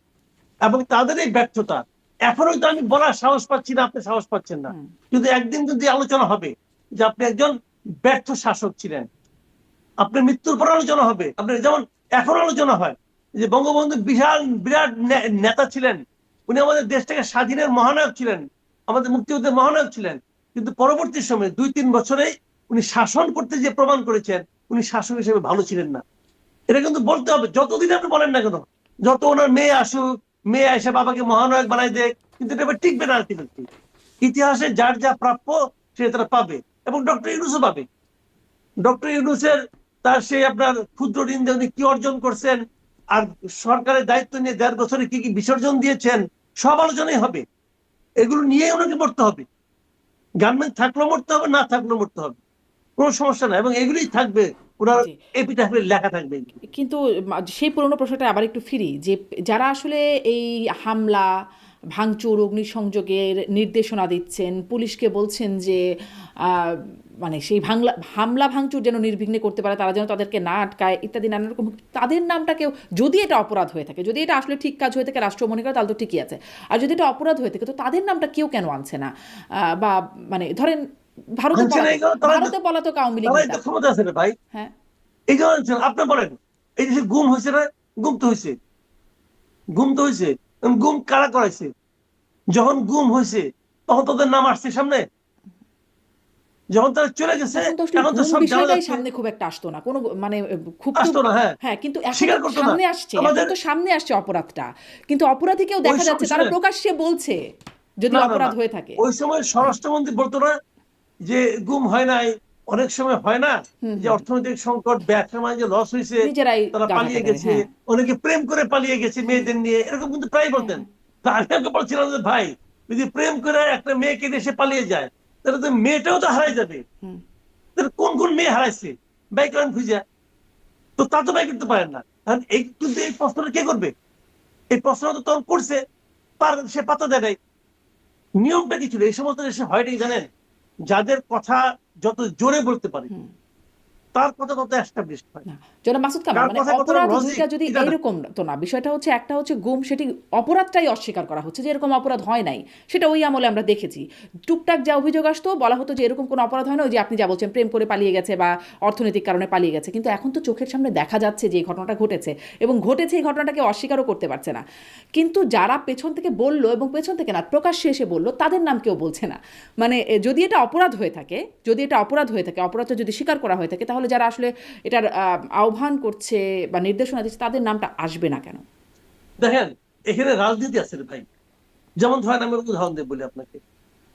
এবং তাদের এই ব্যর্থতা এখনো তো আমি বলার সাহস পাচ্ছি না, আপনি সাহস পাচ্ছেন না, কিন্তু একদিন যদি আলোচনা হবে যে আপনি একজন ব্যর্থ শাসক ছিলেন, আপনার মৃত্যুর পর আলোচনা হবে। আপনার যেমন এখন আলোচনা হয় যে বঙ্গবন্ধু বিশাল বিরাট নেতা ছিলেন, উনি আমাদের দেশটাকে স্বাধীনের মহানায়ক ছিলেন, আমাদের মুক্তিযুদ্ধের মহানায়ক ছিলেন, কিন্তু পরবর্তী সময়ে 2-3 বছরে উনি শাসন করতে যে প্রমাণ করেছেন, উনি শাসক হিসেবে ভালো ছিলেন না। এটা কিন্তু বলতে হবে, যতদিন আপনি বলেন না কেন, যত ওনার মেয়ে আসুক, মেয়ে এসে বাবাকে মহানায়ক বানাই দেয়, কিন্তু এটা টিকবে না আলটিমেটলি। ইতিহাসে যার যা প্রাপ্য সে তারা পাবে, এবং ডক্টর ইউনূসও পাবে। ডক্টর ইউনূসের তার সেই আপনার ক্ষুদ্র ঋণ দিয়ে উনি কি অর্জন করছেন, আর সরকারের দায়িত্ব নিয়ে 1.5 বছরে কি কি বিসর্জন দিয়েছেন, সব আলোচনাই হবে। এগুলো নিয়ে ওনাকে মরতে হবে, গার্মেন্ট থাকলেও মরতে হবে, না থাকলেও মরতে হবে, কোনো সমস্যা নাই, এবং এগুলোই থাকবে ওনার জি। এপিটাফে লেখা থাকবে। কিন্তু সেই পুরনো প্রশ্নটা আবার একটু ফিরি, যে যারা আসলে এই হামলা ভাঙচুর অগ্নিসংযোগের নির্দেশনা দিচ্ছেন, পুলিশকে বলছেন যে মানে সেই হামলা ভাঙচুর যেন নির্বিঘ্নে করতে পারে, তারা যেন তাদেরকে না আটকায় ইত্যাদি নানা রকম, তাদের নামটাকেও, যদি এটা অপরাধ হয়ে থাকে, যদি এটা আসলে ঠিক কাজ হয়ে থাকে, রাষ্ট্র মনে করে, তাহলে তো ঠিকই আছে। আর যদি এটা অপরাধ হয়ে থাকে, তো তাদের নামটা কেউ কেন আনছে না? বা মানে ধরেন ভারতে পলাতক আওয়ামী লীগ নেতা। ক্ষমতা আছে না ভাই, হ্যাঁ, এই যে আপনি বলেন, এই যে গুম হয়েছে না, গুম তো হয়েছে, গুম তো হয়েছে, গুম কারা করাইছে? যখন গুম হয়েছে তখন তাদের নাম আসছে সামনে, যখন তারা চলে গেছে তখন তো আসলে এখন তো গুম সব জানা বিষয়টাই যাচ্ছে। সামনে খুব একটা আসতো না, কোনো মানে খুব তো, আসতো না, হ্যাঁ, হ্যাঁ, কিন্তু এখন স্বীকার তো করতো না সামনে আসছে, এখন আমাদের। তো সামনে আসছে অপরাধটা, কিন্তু অপরাধীকেও ওই দেখা যাচ্ছে তারা সময় প্রকাশ্যে বলছে যদি না না না, অপরাধ হয়ে থাকে। ওই সময় স্বরাষ্ট্রমন্ত্রী বলতো না যে গুম হয় নাই? অনেক সময় হয় না যে অর্থনৈতিক সংকট, ব্যবসা বাণিজ্য লস হয়েছে, নিজেরাই তারা গা ঢাকা পালিয়ে দেয়, গেছে, হ্যাঁ। অনেকে প্রেম করে পালিয়ে গেছে মেয়েদের নিয়ে, এরকম কিন্তু প্রায় বলতেন। তা আমি আগে বলছিলাম যে ভাই, যদি প্রেম করে একটা মেয়েকে দেশে পালিয়ে যায়, তাহলে তো মেয়েটাও তো হারাই যাবে। কোন কোন মেয়ে হারাইছে ব্যয় করেন খুঁজে, তো তা তো ব্যয় করতে পারেন না। কারণ এই কিন্তু এই প্রশ্নটা কে করবে? এই প্রশ্নটা তো তখন করছে, তার সে পাতা দেয় নাই। নিয়মটা কি ছিল এই সমস্ত দেশে? হয়টাই জানেন, যাদের কথা যত জোরে বলতে পারে তার কথা তত এস্টাবলিশড হয়। না, জনাব মাসুদ কামাল, কার মানে কথা কত অপরাধ লজিক দুইটা যদি এটা না। এইরকম তো না, বিষয়টা হচ্ছে একটা হচ্ছে গুম, সেটি অপরাধটাই অস্বীকার করা হচ্ছে যে এরকম অপরাধ হয় নাই, সেটা ওই আমলে আমরা দেখেছি। টুকটাক যা অভিযোগ আসতো, বলা হতো যে এরকম কোনো অপরাধ হয় না, ওই যে আপনি যা বলছেন প্রেম করে পালিয়ে গেছে বা অর্থনৈতিক কারণে পালিয়ে গেছে, কিন্তু এখন তো চোখের সামনে দেখা যাচ্ছে যে এই ঘটনাটা ঘটেছে, এবং ঘটেছে, এই ঘটনাটাকে অস্বীকারও করতে পারছে না। কিন্তু যারা পেছন থেকে বললো, এবং পেছন থেকে না প্রকাশ্যে এসে বললো, তাদের নাম কেউ বলছে না। মানে যদি এটা অপরাধ হয়ে থাকে, অপরাধটা যদি স্বীকার করা হয়ে থাকে, তাহলে যারা আসলে এটার আহ্বান করছে বা নির্দেশনা দিচ্ছে, তাদের নামটা আসবে না কেন? দেখেন, এখানে রাজনীতি আছে রে ভাই। যেমন ধরেন, আমি উদাহরণ দিয়ে বলি আপনাকে,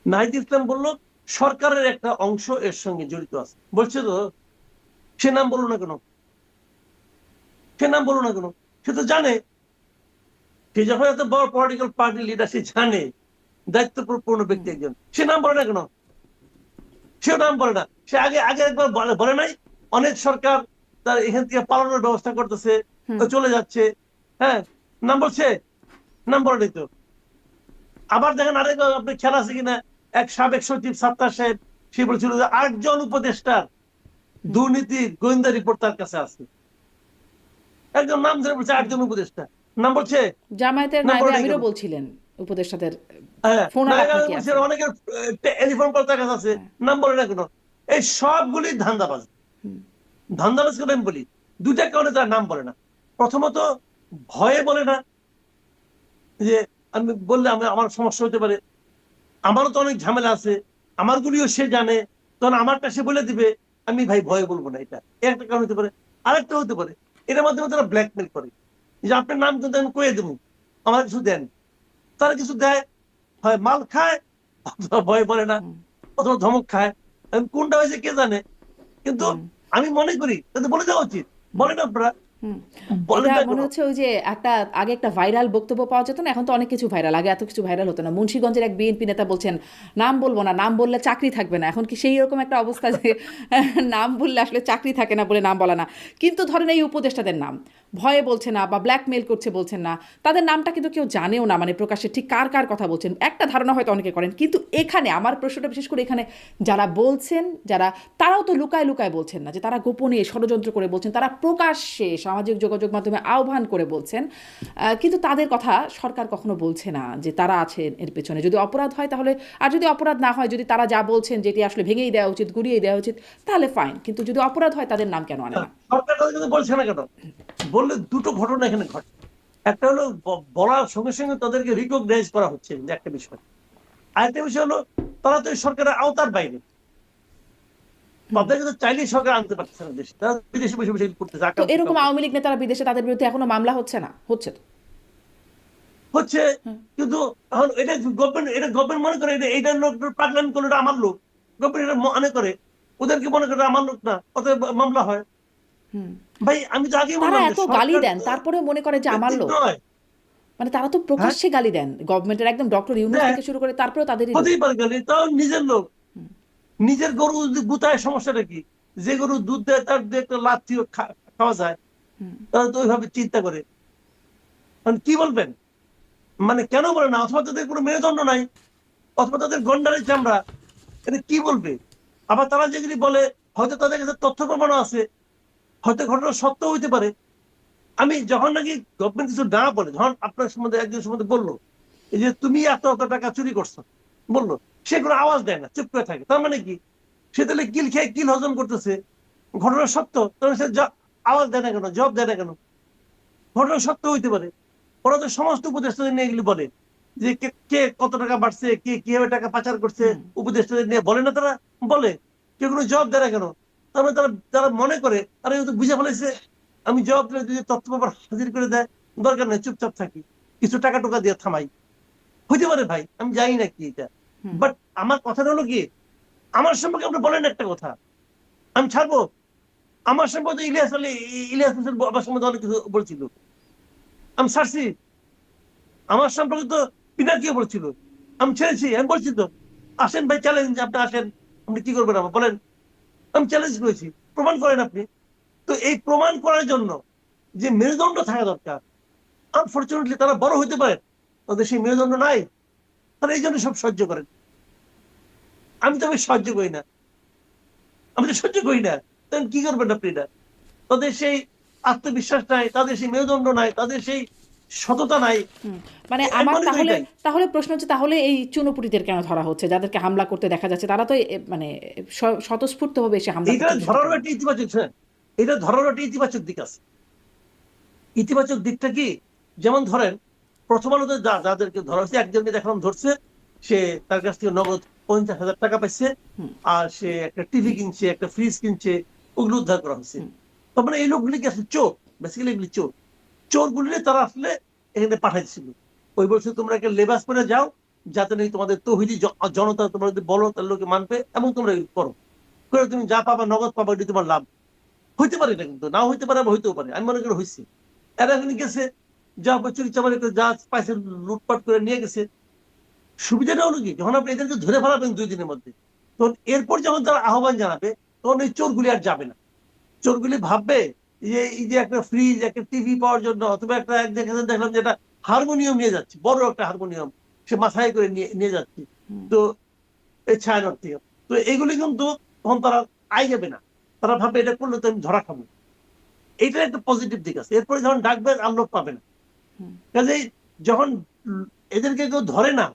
নাহিদ ইসলাম বললো সরকারের একটা অংশ এর সঙ্গে জড়িত আছে, বলছে তো সে নাম বললো না কেন? সে নাম বললো না কেন? সে তো জানে, সে যখন এত বড় পলিটিক্যাল পার্টি লিডার, সে জানে দায়িত্বপূর্ণ ব্যক্তি একজন, সে নাম বলে না কেন? সেও নাম বলে না। সে আগে আগে একবার বলে নাই, অনেক সরকার তার এখান থেকে পালানোর ব্যবস্থা করতেছে, চলে যাচ্ছে, হ্যাঁ, নাম বলছে? নাম বলে নাই তো। আবার দেখেন আরেক, আপনি খেলা আছে কিনা, এক সাবেক সচিব সাত্তার সাহেব, সে বলছিল যে 8 জন উপদেষ্টার দুর্নীতি গোয়েন্দা রিপোর্ট তার কাছে আছে। একজন নাম ধরে বলছে 8 জন উপদেষ্টা, নাম বলছে? জামায়াতের নাম নায়েবে বলে নাই আমিরও কেন? বলছিলেন উপদেষ্টাদের হ্যাঁ, ফোন আলাপ নাকি আছে। অনেকের টেলিফোন কল তার কাছে আছে, নাম বলে না কেন? এই সবগুলি ধান্দাবাজ। ধান্দাবাজ করে আমি বলি, দুইটা কারণে তার নাম বলে না। প্রথমত ভয়ে বলে না, যে আমি বললে আমার সমস্যা হতে পারে, আমারও তো অনেক ঝামেলা আছে, আমার গুলিও সে জানে, তখন আমারটা সে বলে দিবে, আমি ভাই ভয়ে বলবো না। এটা একটা কারণ হতে পারে। আরেকটা হতে পারে, এটার মাধ্যমে তারা ব্ল্যাকমেল করে, যে আপনার নাম কিন্তু আমি কয়ে দেবো, আমার কিছু দেন। তারা কিছু দেয়, হয় মাল খায়, অথবা ভয় বলে না, অথবা ধমক খায়। কোনটা হয়েছে কে জানে, কিন্তু আমি মনে করি তাদের বলে দেওয়া উচিত। বলেন আপনারা, বলেন এটা না মনে কেন? হচ্ছে ওই যে আগে একটা ভাইরাল বক্তব্য পাওয়া যেত না, এখন তো অনেক কিছু ভাইরাল, আগে এত কিছু ভাইরাল হতো না। মুন্সিগঞ্জের এক বিএনপি নেতা বলছেন নাম বলবো না, নাম বললে চাকরি থাকবে না। এখন কি সেই রকম একটা অবস্থা যে নাম বললে আসলে চাকরি থাকে না বলে নাম বলা না? কিন্তু ধরেন এই উপদেষ্টাদের নাম, ভয়ে বলছে না বা ব্ল্যাকমেল করছে বলছেন না, তাদের নামটা কিন্তু কেউ জানেও না, মানে প্রকাশ্যে ঠিক কার কার কথা বলছেন একটা ধারণা হয়তো অনেকে করেন। কিন্তু এখানে আমার প্রশ্নটা বিশেষ করে এখানে যারা বলছেন, যারা, তারাও তো লুকায় লুকায় বলছেন না যে তারা গোপনে ষড়যন্ত্র করে বলছেন, তারা প্রকাশ্যে সামাজিক যোগাযোগ মাধ্যমে আহ্বান করে বলছেন। কিন্তু তাদের কথা সরকার কখনো বলছে না যে তারা আছেন এর পেছনে। যদি অপরাধ হয় তাহলে, আর যদি অপরাধ না হয়, যদি তারা যা বলছেন যেটি আসলে ভেঙেই দেওয়া উচিত, গুড়িয়ে দেওয়া উচিত, তাহলে ফাইন। কিন্তু যদি অপরাধ হয় তাদের নাম কেন আনে না? সরকার তাদের কথা বলছে না কেন? বললে দুটো ঘটনা এখানে ঘটে। একটা হলো বলার সঙ্গে সঙ্গে তাদেরকে রিকগনাইজ করা হচ্ছে যে একটা বিষয়। আরেকটা বিষয় হলো তারা তো এই সরকারের আওতার বাইরে, তাদেরকে তো চাইলেই সরকার আনতে পারছে না দেশে, তারা বিদেশে বসে বসে করতেছে তো আকাম কুকাম এরকম আওয়ামী লীগ নেতারা বিদেশে, তাদের বিরুদ্ধে এখনো মামলা হচ্ছে না? হচ্ছে তো। হচ্ছে। কিন্তু এখন এটা গভর্নমেন্ট, এটা গভর্নমেন্ট মনে করে এটা এইটার লোক পাগলামি করলো, এটা আমার লোক, গভর্নমেন্ট এটা মনে করে, ওদেরকে মনে করে আমার লোক না, অতএব মামলা হয়। ভাই আমি তো আগেই তারা বললাম যে এত গালি সরকার দেন, তো তারপরেও মনে করে যে আমার ব্যক্তিক লোক। নয়। মানে তারা তো হ্যাঁ, প্রকাশ্যে গালি দেন গভর্নমেন্টের, একদম ডক্টর ইউনূস দেখ, থেকে শুরু করে, তারপরেও তাদেরই লোক। হতেই পারে গেলে তাও নিজের লোক। নিজের গরু যদি গুতায় সমস্যাটা কি? যে গরু দুধ দেয় তার দিয়ে একটা লাচ্ছি খাওয়া যায়, তারা তো ওইভাবে চিন্তা করে। মানে কি বলবেন, মানে কেন বলে না? অথবা তাদের কোনো মেরুদণ্ড নাই, অথবা তাদের গন্ডারের চামড়া, এটা কি বলবে? আবার তারা যেগুলি বলে হয়তো তাদের কাছে তথ্য প্রমাণও আছে, হয়তো ঘটনা সত্য হইতে পারে। আমি যখন নাকি গভর্নমেন্ট কিছু না বলে, যখন আপনার সম্বন্ধে একজন সম্বন্ধে বললো এই যে তুমি এত এত টাকা চুরি করছো, বললো, সে কোনো আওয়াজ দেয় না, চুপ করে থাকে, তার মানে কি সে তাহলে কিল খেয়ে কিল হজম করতেছে? ঘটনা সত্য, তাহলে সে আওয়াজ দেয় না কেন, জবাব দেয় না কেন? ঘটনা সত্য হইতে পারে। ওরা তো সমস্ত উপদেষ্টাদের নিয়ে এগুলি বলে যে কে কে কত টাকা বাড়ছে, কে কিভাবে টাকা পাচার করছে, উপদেষ্টাদের নিয়ে বলে না তারা? বলে। কেউ কোনো জবাব দেয় না কেন? তারপরে তারা তারা মনে করে তারা তো বুঝে ফেলেছে, আমি জবাব দিলে যদি তথ্য পেপার হাজির করে দেয়, দরকার নেই, চুপচাপ থাকি, কিছু টাকা টুকা দিয়ে থামাই। হইতে পারে ভাই, আমি জানি না কি এটা। বাট আমার কথাটা হলো কি, আমার সম্পর্কে আপনি বলেন একটা কথা, আমি ছাড়বো? আমার সম্পর্কে ইলিয়াস আলী, ইলিয়াস হোসেন আমার সম্বন্ধে অনেক কিছু বলছিল, আমি ছাড়ছি? আমার সম্পর্কে তো পিনাকিও বলছিল, আমি ছেড়েছি? আমি বলছি তো আসেন ভাই, চ্যালেঞ্জ, আপনি আসেন, আপনি কি করবেন আমার বলেন? আমি চ্যালেঞ্জ করেছি, প্রমাণ করেন আপনি। তো এই প্রমাণ করার জন্য যে মেরুদণ্ড থাকা দরকার, আনফর্চুনেটলি তারা বড় হইতে পারে, তাদের সেই মেরুদণ্ড নাই, তারা এই জন্য সব সহ্য করেন। আমি তো আমি সহ্য করি না, আমি তো সহ্য করি না, তখন কি করবেন আপনি? না, তাদের সেই আত্মবিশ্বাস নাই, তাদের সেই মেরুদণ্ড নাই, তাদের সেই সততা নাই। মানে আমি আমার মনে করি তাহলে, তাই। প্রশ্ন হচ্ছে, তাহলে এই চুনোপুটিদের কেন ধরা হচ্ছে, যাদেরকে হামলা করতে দেখা যাচ্ছে? তারা তো মানে স্বতঃস্ফূর্তভাবে এসে হামলা এটা করছে বিষয়টা ধরারও কেন? একটা ইতিবাচক, হ্যাঁ, এটা ধরারও একটা ইতিবাচক দিক আছে। ইতিবাচক দিকটা কি? যেমন ধরেন প্রথম আলোতে যাদেরকে ধরা হয়েছে, একজনকে দেখলাম ধরছে, সে তার কাছ থেকে নগদ 50,000 টাকা পাইছে, আর সে একটা টিভি কিনছে, একটা ফ্রিজ কিনছে, ওগুলো উদ্ধার করা হয়েছে। তার মানে এই লোকগুলি কি আসলে চোর? বেসিক্যালি এগুলি চোর। চোর গুলি তারা আসলে এখানে পাঠাইছিল, ওই বলছে তোমরা একটা লেবাস পরে যাও, যাতে নাকি তোমাদের তৌহিদি জনতা, তোমরা যদি বলো তাহলে লোকে মানবে, এবং তোমরা এগুলো করো, করে তুমি যা পাবা নগদ পাবা, এটি তোমার লাভ। হইতে পারে, এটা কিন্তু নাও হইতে পারে, আবার হইতেও পারে, আমি মনে করি হয়েছে। এরা এখানে গেছে, যা চুরি চামারি করে যা পাইছে লুটপাট করে নিয়ে গেছে। সুবিধাটা হলো কি, যখন আপনি এদেরকে ধরে ফেলাবেন 2 দিনের মধ্যে, তখন এরপর যখন তারা আহ্বান জানাবে, তখন এই চোরগুলি আর যাবে না। চোরগুলি ভাববে যে এই যে একটা ফ্রিজ, একটা টিভি পাওয়ার জন্য, অথবা একটা দেখলাম যে একটা হারমোনিয়াম নিয়ে যাচ্ছে, বড় একটা হারমোনিয়াম সে মাথায় করে নিয়ে নিয়ে যাচ্ছে, তো এই ছায়ানট থেকে, তো এগুলি কিন্তু তখন তারা আই যাবে না। তারা ভাববে এটা করলে তো আমি ধরা খাবো। এইটার একটা পজিটিভ দিক আছে। এরপরে যখন ডাকবেন আর লোক পাবে না। কাজেই যখন এদেরকে কেউ ধরে না,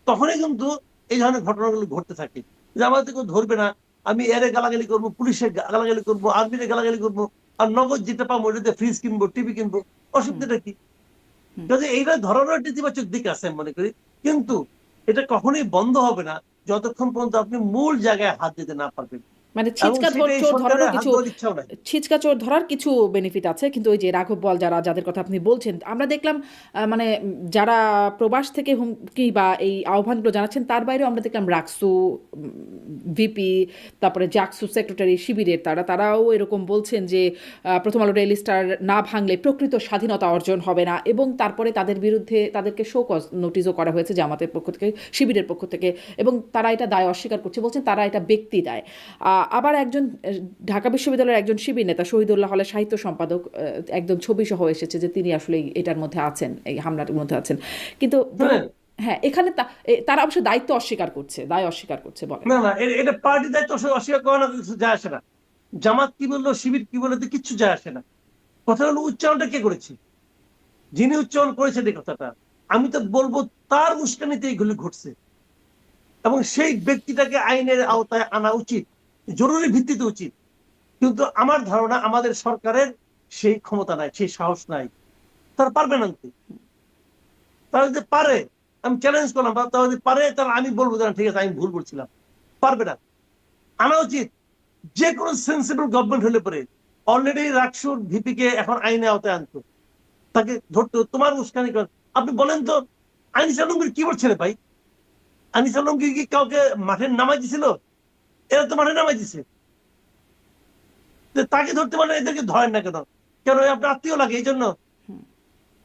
তখনই কিন্তু এই ধরনের ঘটনাগুলো ঘটতে থাকে, যে আমাদের কেউ ধরবে না, আমি এরে গালাগালি করবো, পুলিশের গালাগালি করবো, আর্মিরে গালাগালি করবো, আর নগদ যেটা পাবো ওটাতে ফ্রিজ কিনবো, টিভি কিনবো, অসুবিধাটা কি? কাজে এইটা ধরারও একটা ইতিবাচক দিক আছে আমি মনে করি। কিন্তু এটা কখনোই বন্ধ হবে না যতক্ষণ পর্যন্ত আপনি মূল জায়গায় হাত দিতে না পারবেন, মানে এবং সেটা এই চোর ধরারও সরকারের হাত কিছু, দেওয়ার ইচ্ছাও নাই। ছিচকা চোর ধরার কিছু বেনিফিট আছে, কিন্তু ওই যে রাঘব বল যাদের কথা আপনি বলছেন, আমরা দেখলাম মানে যারা প্রবাস থেকে হুমকি বা এই আহ্বানগুলো জানাচ্ছেন, তার বাইরেও আমরা দেখলাম রাকসু ভিপি, তারপরে জাকসু সেক্রেটারি শিবিরের তারাও এরকম বলছেন যে প্রথম আলো ডেইলি স্টার না ভাঙলে প্রকৃত স্বাধীনতা অর্জন হবে না, এবং তারপরে তাদের বিরুদ্ধে তাদেরকে শো কজ নোটিশও করা হয়েছে জামাতের পক্ষ থেকে, শিবিরের পক্ষ থেকে, এবং তারা এটা দায় অস্বীকার করছে, বলছেন তারা এটা ব্যক্তি দায়। আবার একজন ঢাকা বিশ্ববিদ্যালয়ের একজন শিবির নেতা শহীদুল্লাহ হলের সাহিত্য সম্পাদক একদম ছবি সহ এসেছে যে তিনি আসলে এটার মধ্যে আছেন, এই হামলার মধ্যে আছেন। কিন্তু শুনেন, হ্যাঁ, এখানে তারা অবশ্য দায়িত্ব অস্বীকার করছে, দায় অস্বীকার করছে বলে। না না, এটা পার্টি দায়িত্ব অস্বীকার করানো কিছু যায় আসে না। জামাত কি বললো, শিবির কি বললো, তো কিচ্ছু যায় আসে না। কথা হলো উচ্চারণটা কে করেছে, যিনি উচ্চারণ করেছেন এই কথাটা, আমি তো বলবো তার উস্কানিতে এইগুলি ঘটছে, এবং সেই ব্যক্তিটাকে আইনের আওতায় আনা উচিত, জরুরি ভিত্তিতে উচিত। কিন্তু আমার ধারণা আমাদের সরকারের সেই ক্ষমতা নাই, সেই সাহস নাই, তারা পারবে না আনতে। তারা যদি পারে, আমি চ্যালেঞ্জ করলাম, তারা যদি পারে তাহলে আমি বলবো যে ঠিক আছে আমি ভুল বলছিলাম। পারবে না, আনা উচিত। যে কোনো সেন্সিবল গভর্নমেন্ট হলে পরে অলরেডি রাকসুর ভিপি কে এখন আইনে আওতায় আনতো, তাকে ধরতো। তোমার উস্কানি কর, আপনি বলেন তো আনিস আলমগীর কি বলছে রে ভাই? আনিস আলমগীর কি কাউকে মাঠে নামাই দিছিল? এরা তো মাঠে নামাই দিছে। তাকে ধরতে পারে, এদেরকে ধরেন না কেন? কেন আপনার আত্মীয় লাগে, এই জন্য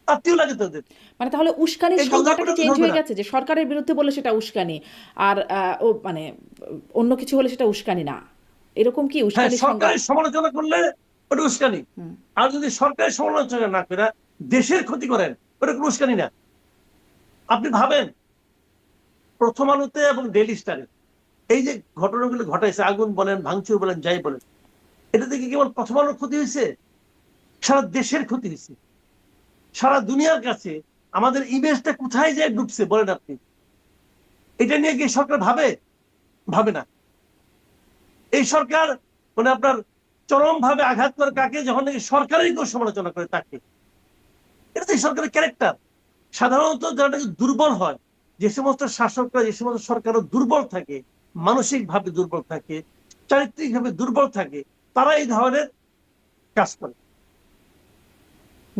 আত্মীয় লাগে তো ওদের। মানে তাহলে উস্কানির একদম সংজ্ঞাটা কি ধরবে চেঞ্জ হয়ে না। গেছে, যে সরকারের বিরুদ্ধে বলে সেটা উস্কানি, আর ও মানে অন্য কিছু হলে সেটা উস্কানি না, এরকম কি হ্যাঁ, উস্কানির সংজ্ঞা? সরকারের সমালোচনা করলে ওটা উস্কানি, আর যদি সরকারের সমালোচনা না করে দেশের ক্ষতি করেন, ওটা কোনো উস্কানি না। আপনি ভাবেন প্রথম আলোতে এবং ডেইলি স্টারে এই যে ঘটনাগুলো ঘটাইছে, আগুন বলেন, ভাঙচুর বলেন, যাই বলেন, এটা থেকে কেবল প্রথম আলোর ক্ষতি হয়েছে? সারা দেশের ক্ষতি হয়েছে। সারা দুনিয়ার কাছে আমাদের ইমেজটা কোথায় যায় ডুবছে বলেন আপনি? এটা নিয়ে কি সরকার ভাবে? ভাবে না। এই সরকার মানে আপনার চরম ভাবে আঘাত করে কাকে? যখন নাকি সরকারের কেউ সমালোচনা করে তাকে। এটা তো এই সরকারের ক্যারেক্টার। সাধারণত যারা নাকি দুর্বল হয়, যে সমস্ত শাসকরা, যে সমস্ত সরকারও দুর্বল থাকে, মানসিক ভাবে দুর্বল থাকে, চারিত্রিক ভাবে দুর্বল থাকে, তারা এই ধরনের কাজ করে।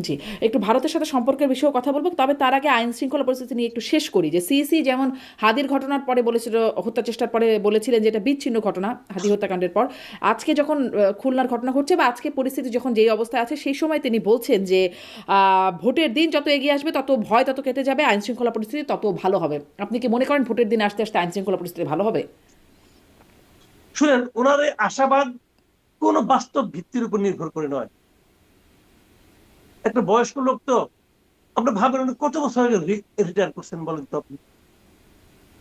জি, একটু ভারতের সাথে সম্পর্কের বিষয়েও কথা বলবো, তবে তার আগে আইন শৃঙ্খলা পরিস্থিতি নিয়ে একটু শেষ করি। যে সিইসি যেমন হাদির ঘটনার পরে বলেছিল, হত্যা চেষ্টার পরে বলেছিলেন যে এটা বিচ্ছিন্ন ঘটনা, হাদি হত্যাকাণ্ডের পর। আজকে যখন খুলনার ঘটনা ঘটছে বা আজকে পরিস্থিতি যখন যেই অবস্থায় আছে, সেই সময় তিনি বলছেন যে ভোটের দিন যত এগিয়ে আসবে তত ভয় তত কেটে যাবে, আইন শৃঙ্খলা পরিস্থিতি তত ভালো হবে। আপনি কি মনে করেন ভোটের দিন আসতে আসতে আইন শৃঙ্খলা পরিস্থিতি ভালো হবে? শুনেন, ওনার এই আশাবাদ কোন বাস্তব ভিত্তির উপর নির্ভর করে নয়। একটা বয়স্ক লোক তো, আপনি ভাবেন উনি কত বছর আগে রিটায়ার করছেন বলেন তো আপনি?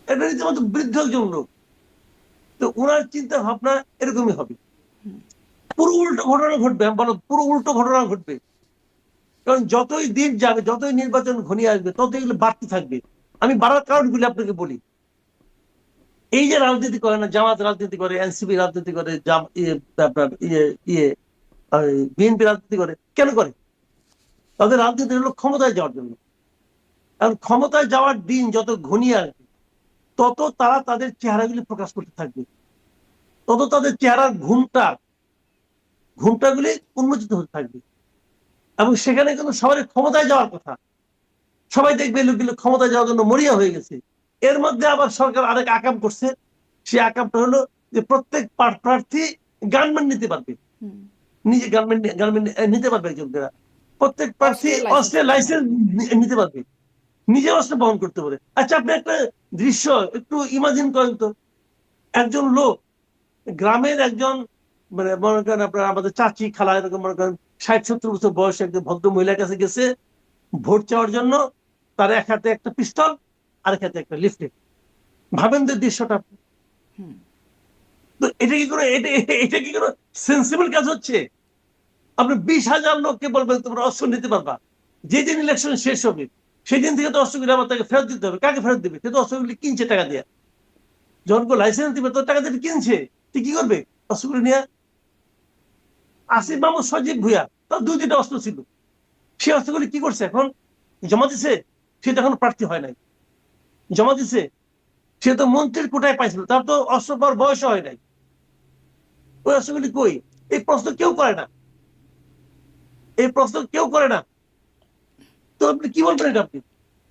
এটা রীতিমতো বৃদ্ধ একজন লোক। তো ওনার চিন্তা ভাবনা এরকমই হবে। পুরো উল্টো ঘটনা ঘটবে, আমি বলো পুরো উল্টো ঘটনা ঘটবে। কারণ যতই দিন যাবে, যতই নির্বাচন ঘনিয়ে আসবে, ততই এগুলো বাড়তে থাকবে। আমি বাড়ার কারণগুলি আপনাকে বলি। এই যে রাজনীতি করে না, জামাত রাজনীতি করে, এনসিপি রাজনীতি করে, আপনার বিএনপি রাজনীতি করে, কেন করে? তাদের রাজনীতি হলো ক্ষমতায় যাওয়ার জন্য। কারণ ক্ষমতায় যাওয়ার দিন যত ঘনিয়ে আসবে, তত তারা তাদের চেহারাগুলি প্রকাশ করতে থাকবে, তত তাদের চেহারার ঘুমটাগুলি উন্মোচিত হতে থাকবে। এবং সেখানে কিন্তু সবাই ক্ষমতায় যাওয়ার কথা, সবাই দেখবে লোকগুলো ক্ষমতায় যাওয়ার জন্য মরিয়া হয়ে গেছে। এর মধ্যে আবার সরকার আরেক আকাম করছে। সেই আকামটা হলো যে প্রত্যেক প্রার্থী গানম্যান নিতে পারবে, নিজে গানম্যান নিতে পারবে। একজনরা প্রত্যেক প্রার্থী অস্ত্রের লাইসেন্স নিতে পারবে, নিজে অস্ত্র বহন করতে পারে। আচ্ছা, আপনি একটা দৃশ্য একটু ইমাজিন করেন তো, একজন লোক গ্রামের একজন, মানে মনে করেন আপনার আমাদের চাচি খালা এরকম মনে করেন 60-70 বছর বয়সে একজন ভদ্র মহিলার কাছে গেছে ভোট চাওয়ার জন্য। তার এক হাতে একটা পিস্তল, আরেক হাতে একটা লিফলেট। ভাবেন তো দৃশ্যটা। তো এটা কি কোনো এটা কি কোনো সেন্সিবল কাজ হচ্ছে? আপনি 20,000 লোককে বলবেন তোমরা অস্ত্র নিতে পারবা, যেদিন ইলেকশন শেষ হবে সেদিন থেকে তো অস্ত্রগুলি আবার তাকে ফেরত দিতে হবে। কাকে ফেরত দিবে? সে তো অস্ত্রগুলি কিনছে টাকা দিয়ে। যখন লাইসেন্স দিবে তো টাকা দিয়ে কিনছে, তুই কি করবে অস্ত্রগুলি নিয়ে? আসিফ মাহমুদ, সজীব ভুইয়া, তার 2-2টা অস্ত্র ছিল। সে অস্ত্রগুলি কি করছে? এখন জমা দিছে। সে তো এখন প্রার্থী হয় নাই, জমা দিছে। সে তো মন্ত্রীর কোটায় পাইছিল, তার তো অস্ত্র পাওয়ার বয়স হয় নাই। ওই অস্ত্রগুলি কই? এই প্রশ্ন কেউ করে না, এই প্রশ্ন কেউ করে না। তো আপনি কি বলবেন এটা? আপনি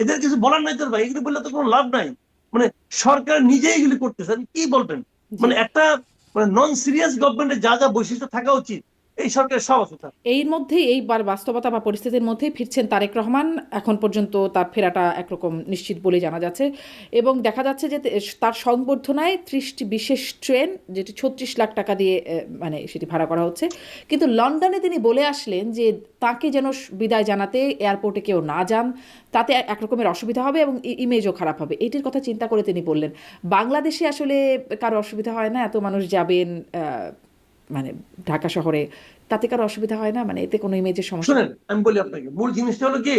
এদের কিছু বলার নাই তোর ভাই, এগুলি বললে তো কোনো লাভ নাই। মানে সরকার নিজেই এগুলি করতেছে, কি বলবেন? মানে একটা মানে নন সিরিয়াস গভর্নমেন্টের যা যা বৈশিষ্ট্য থাকা উচিত, এই সরকারের সব আছে তার। এর মধ্যেই এইবার বাস্তবতা বা পরিস্থিতির মধ্যেই ফিরছেন তারেক রহমান। এখন পর্যন্ত তার ফেরাটা একরকম নিশ্চিত বলে জানা যাচ্ছে, এবং দেখা যাচ্ছে যে তার সংবর্ধনায় 30টি বিশেষ ট্রেন, যেটি 36 লাখ টাকা দিয়ে মানে সেটি ভাড়া করা হচ্ছে। কিন্তু লন্ডনে তিনি বলে আসলেন যে তাকে যেন বিদায় জানাতে এয়ারপোর্টে কেউ না যান, তাতে একরকমের অসুবিধা হবে এবং ইমেজও খারাপ হবে। এটির কথা চিন্তা করে তিনি বললেন। বাংলাদেশে আসলে কারো অসুবিধা হয় না? এত মানুষ যাবেন মানে ঢাকা শহরে, তাতে কারো অসুবিধা হয় না? মানে এতে কোনো ইমেজের সমস্যা? শুনেন, আমি বলি আপনাকে, মূল জিনিসটা হলো কি,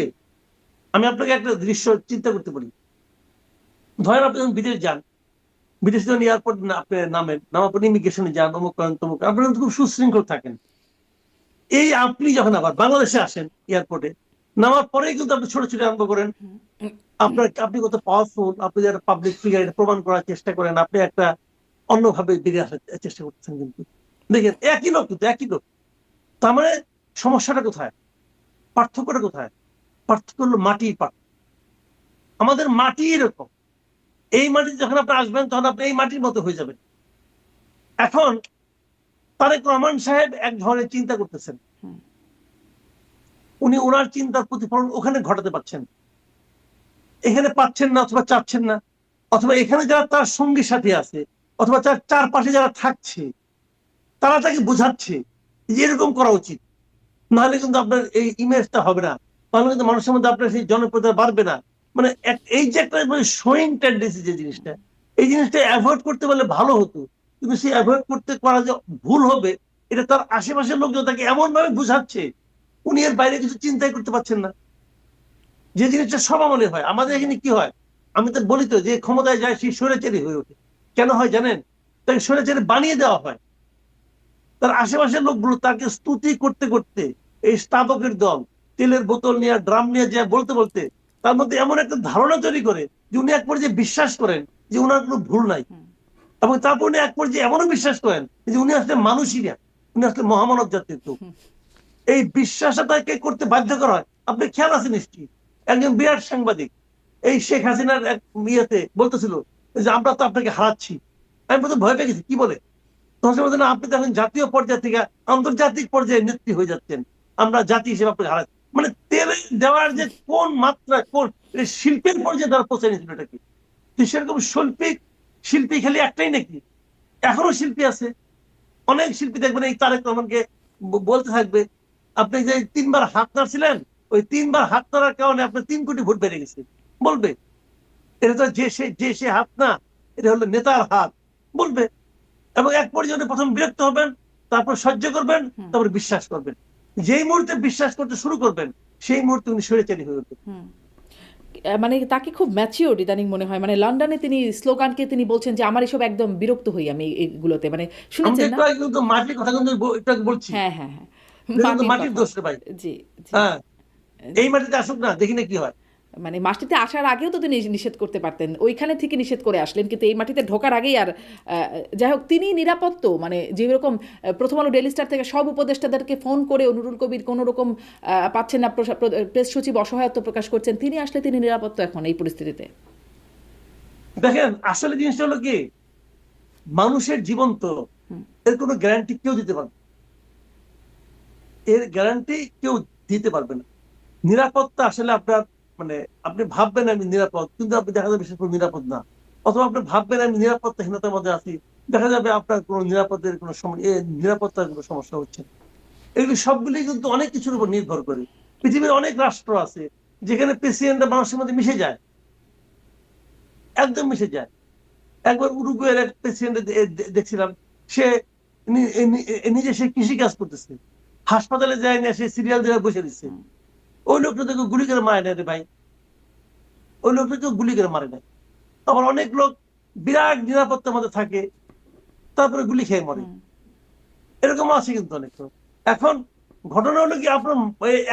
আমি আপনাকে একটা দৃশ্য চিন্তা করতে পারি। ধরেন আপনি যখন বিদেশ যান, বিদেশে যখন এয়ারপোর্ট আপনি নামার পর ইমিগ্রেশনে যান, অমুক করেন তমুক, আপনি কিন্তু খুব সুশৃঙ্খল থাকেন। এই আপনি যখন আবার বাংলাদেশে আসেন এয়ারপোর্টে, নামার পরেই কিন্তু আপনি ছোট ছোট আরম্ভ করেন। আপনি কত পাওয়ারফুল, আপনি যারা পাবলিক ফিগার, এটা প্রমাণ করার চেষ্টা করেন, আপনি একটা অন্যভাবে বেরিয়ে আসার চেষ্টা করতেছেন। কিন্তু দেখেন একই লোক, কিন্তু একই লোক। তার মানে সমস্যাটা কোথায়, পার্থক্যটা কোথায়? পার্থক্য হলো মাটির পার্থক্য। আমাদের মাটি এরকম, এই মাটিতে যখন আপনি আসবেন তখন আপনি এই মাটির মতো হয়ে যাবেন। এখন তারেক রহমান সাহেব এক ধরনের চিন্তা করতেছেন, উনি ওনার চিন্তার প্রতিফলন ওখানে ঘটাতে পারছেন, এখানে পাচ্ছেন না, অথবা চাচ্ছেন না, অথবা এখানে যারা তার সঙ্গী সাথী আছে, অথবা তার চারপাশে যারা থাকছে, তারা তাকে বোঝাচ্ছে যে এরকম করা উচিত, নাহলে কিন্তু আপনার এই ইমেজটা হবে না, তাহলে কিন্তু মানুষের মধ্যে আপনার সেই জনপ্রিয়তা বাড়বে না। মানে এই যে একটা শোয়িং টেন্ডেন্সি, যে জিনিসটা, এই জিনিসটা অ্যাভয়েড করতে পারলে ভালো হতো। কিন্তু সেই অ্যাভয়েড করতে করা যে ভুল হবে, এটা তার আশেপাশের লোকজন তাকে এমন ভাবে বুঝাচ্ছে, উনি এর বাইরে কিছু চিন্তাই করতে পারছেন না। যে জিনিসটা সব আমলে হয়, আমাদের এখানে কি হয়, আমি তো বলি তো, যে ক্ষমতায় যায় সেই স্বৈরাচারী হয়ে ওঠে। কেন হয় জানেন? তাকে স্বৈরাচারী বানিয়ে দেওয়া হয়। তার আশেপাশের লোকগুলো তাকে স্তুতি করতে করতে, এই স্তাবকের দল তেলের বোতল নিয়ে, ড্রাম নিয়ে যা বলতে বলতে, তার মধ্যে এমন একটা ধারণা তৈরি করে যে উনি এক পর্যায়ে বিশ্বাস করেন যে উনার কোনো ভুল নাই। এবং তারপর উনি এক পর্যায়ে এমনও বিশ্বাস করেন যে উনি আসলে মানুষই না, উনি আসলে মহামানব জাতির লোক। এই বিশ্বাসটা তাকে করতে বাধ্য করা হয়। আপনি খেয়াল আছে নিশ্চয়ই, একজন বিরাট সাংবাদিক এই শেখ হাসিনার এক ইয়েতে বলতেছিল যে আমরা তো আপনাকে হারাচ্ছি। আমি প্রথম ভয় পেয়ে গেছি, কি বলে? তখন আপনি তো এখন জাতীয় পর্যায়ে থেকে আন্তর্জাতিক পর্যায়ে নেত্রী হয়ে যাচ্ছেন, আমরা জাতি হিসেবে আপনাকে হারাচ্ছি। মানে তেল দেওয়ার যে কোন মাত্রা, কোন শিল্পের পর্যায়ে তারা পৌঁছে নিয়েছিল, এটা কি সেরকম শিল্পী খালি একটাই নাকি? এখনো শিল্পী আছে, অনেক শিল্পী দেখবেন এই তারেক রহমানকে বলতে থাকবে, আপনি যে 3বার হাত নাড়ছিলেন, ওই 3বার হাত নাড়ার কারণে আপনার 3 কোটি ভোট বেড়ে গেছে, বলবে। এটা তো যে সে হাত না, এটা হলো নেতার হাত, বলবে। এবং এক পর্যায়ে প্রথম বিরক্ত হবেন, তারপর সহ্য করবেন, তারপর বিশ্বাস করবেন। যেই মুহূর্তে বিশ্বাস করতে শুরু করবেন, সেই মুহূর্তে উনি স্বৈরাচারী হয়ে উঠবেন। মানে তাকে খুব ম্যাচিওর ইদানিং মনে হয়। মানে লন্ডনে তিনি স্লোগানকে তিনি বলছেন যে আমার এসব একদম বিরক্ত হই আমি এগুলোতে। মানে আমি শুনেছেন না? একটু আগে কিন্তু মাটির কথা কিন্তু একটু আগে বলছি, হ্যাঁ, হ্যাঁ, হ্যাঁ। এটা কিন্তু মাটির মাটির কথা। দোষ রে ভাই। জি, জি, হ্যাঁ, এই জি। মাটিতে আসুক না, দেখি না কি হয়। মানে মাটিতে আসার আগেও তো তিনি নিষেধ করতে পারতেন, ওইখানে থেকে নিষেধ করে আসলেন, কিন্তু এই মাটিতে ঢোকার আগেই আর যাই হোক তিনি নিরাপদ তো। মানে যেরকম প্রথম আলো ডেইলি স্টার থেকে সব উপদেষ্টাদেরকে ফোন করে নুরুল কবির কোনো রকম পাচ্ছেন না, প্রেস সচিব অসহায়ত্ব প্রকাশ করছেন, তিনি আসলে তিনি নিরাপদ তো এখন এই পরিস্থিতিতে। দেখেন আসলে জিনিসটা হলো কি, মানুষের জীবন তো, এর কোনো গ্যারান্টি কেউ দিতে পারবে না। এর গ্যারান্টি কেউ দিতে পারবে না। নিরাপত্তা আসলে আপনার, মানে আপনি ভাববেন আমি নিরাপদ, কিন্তু আপনি দেখা যাবে বিশেষ করে নিরাপদ না। অথবা আপনি ভাববেন আমি নিরাপত্তাহীনতার মধ্যে আছি, দেখা যাবে আপনার কোনো নিরাপত্তার কোনো সমস্যা হচ্ছে। এগুলি সবগুলি কিন্তু অনেক কিছুর উপর নির্ভর করে। পৃথিবীর অনেক রাষ্ট্র আছে যেখানে প্রেসিডেন্টরা মানুষের মধ্যে মিশে যায়, একদম মিশে যায়। একবার উরুগুয়ের এক প্রেসিডেন্ট দেখছিলাম, সে নিজে সে কৃষি কাজ করতেছে, হাসপাতালে যায় না, সে সিরিয়াল দিয়ে বসে দিচ্ছে। ওই লোকটা তো গুলি করে মারে না রে ভাই, ওই লোকটা কেউ গুলি করে মারে না। আবার অনেক লোক বিরাট নিরাপত্তার মধ্যে থাকে, তারপরে গুলি খেয়ে মরে, এরকম আছে কিন্তু অনেক লোক। এখন ঘটনা হলো কি, আপনার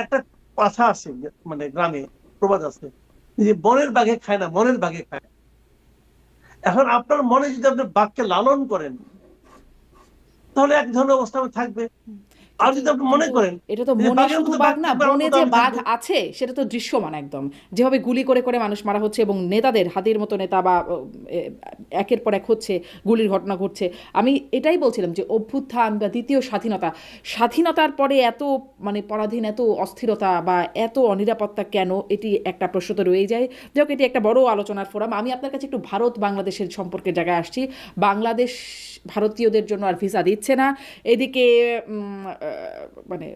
একটা কথা আছে, মানে গ্রামে প্রবাদ আছে যে বনের বাঘে খায় না, মনের বাঘে খায়। এখন আপনার মনে যদি আপনি বাঘকে লালন করেন, তাহলে এক ধরনের অবস্থা থাকবে। আর যদি আপনি মনে করেন এটা তো যে মনে বাঘের শুধু মতো বাঘ বাঘ না, থাকবে, আমার বনে মতো যে আমি বাঘ থাকবো। আছে সেটা তো দৃশ্যমান একদম, যেভাবে গুলি করে করে মানুষ মারা হচ্ছে এবং নেতাদের হাতির মতো নেতা বা এ, একের পর এক হচ্ছে, গুলির ঘটনা ঘটছে। আমি এটাই বলছিলাম যে অভ্যুত্থান বা দ্বিতীয় স্বাধীনতা, স্বাধীনতার পরে এত মানে পরাধীন, এত অস্থিরতা বা এত অনিরাপত্তা কেন, এটি একটা প্রশ্ন তো রয়েই যায়। যাই হোক, এটি একটা বড় আলোচনার ফোরাম। আমি আপনার কাছে একটু ভারত বাংলাদেশের সম্পর্কের জায়গায় আসছি। বাংলাদেশ ভারতীয়দের জন্য আর ভিসা দিচ্ছে না। এদিকে মানে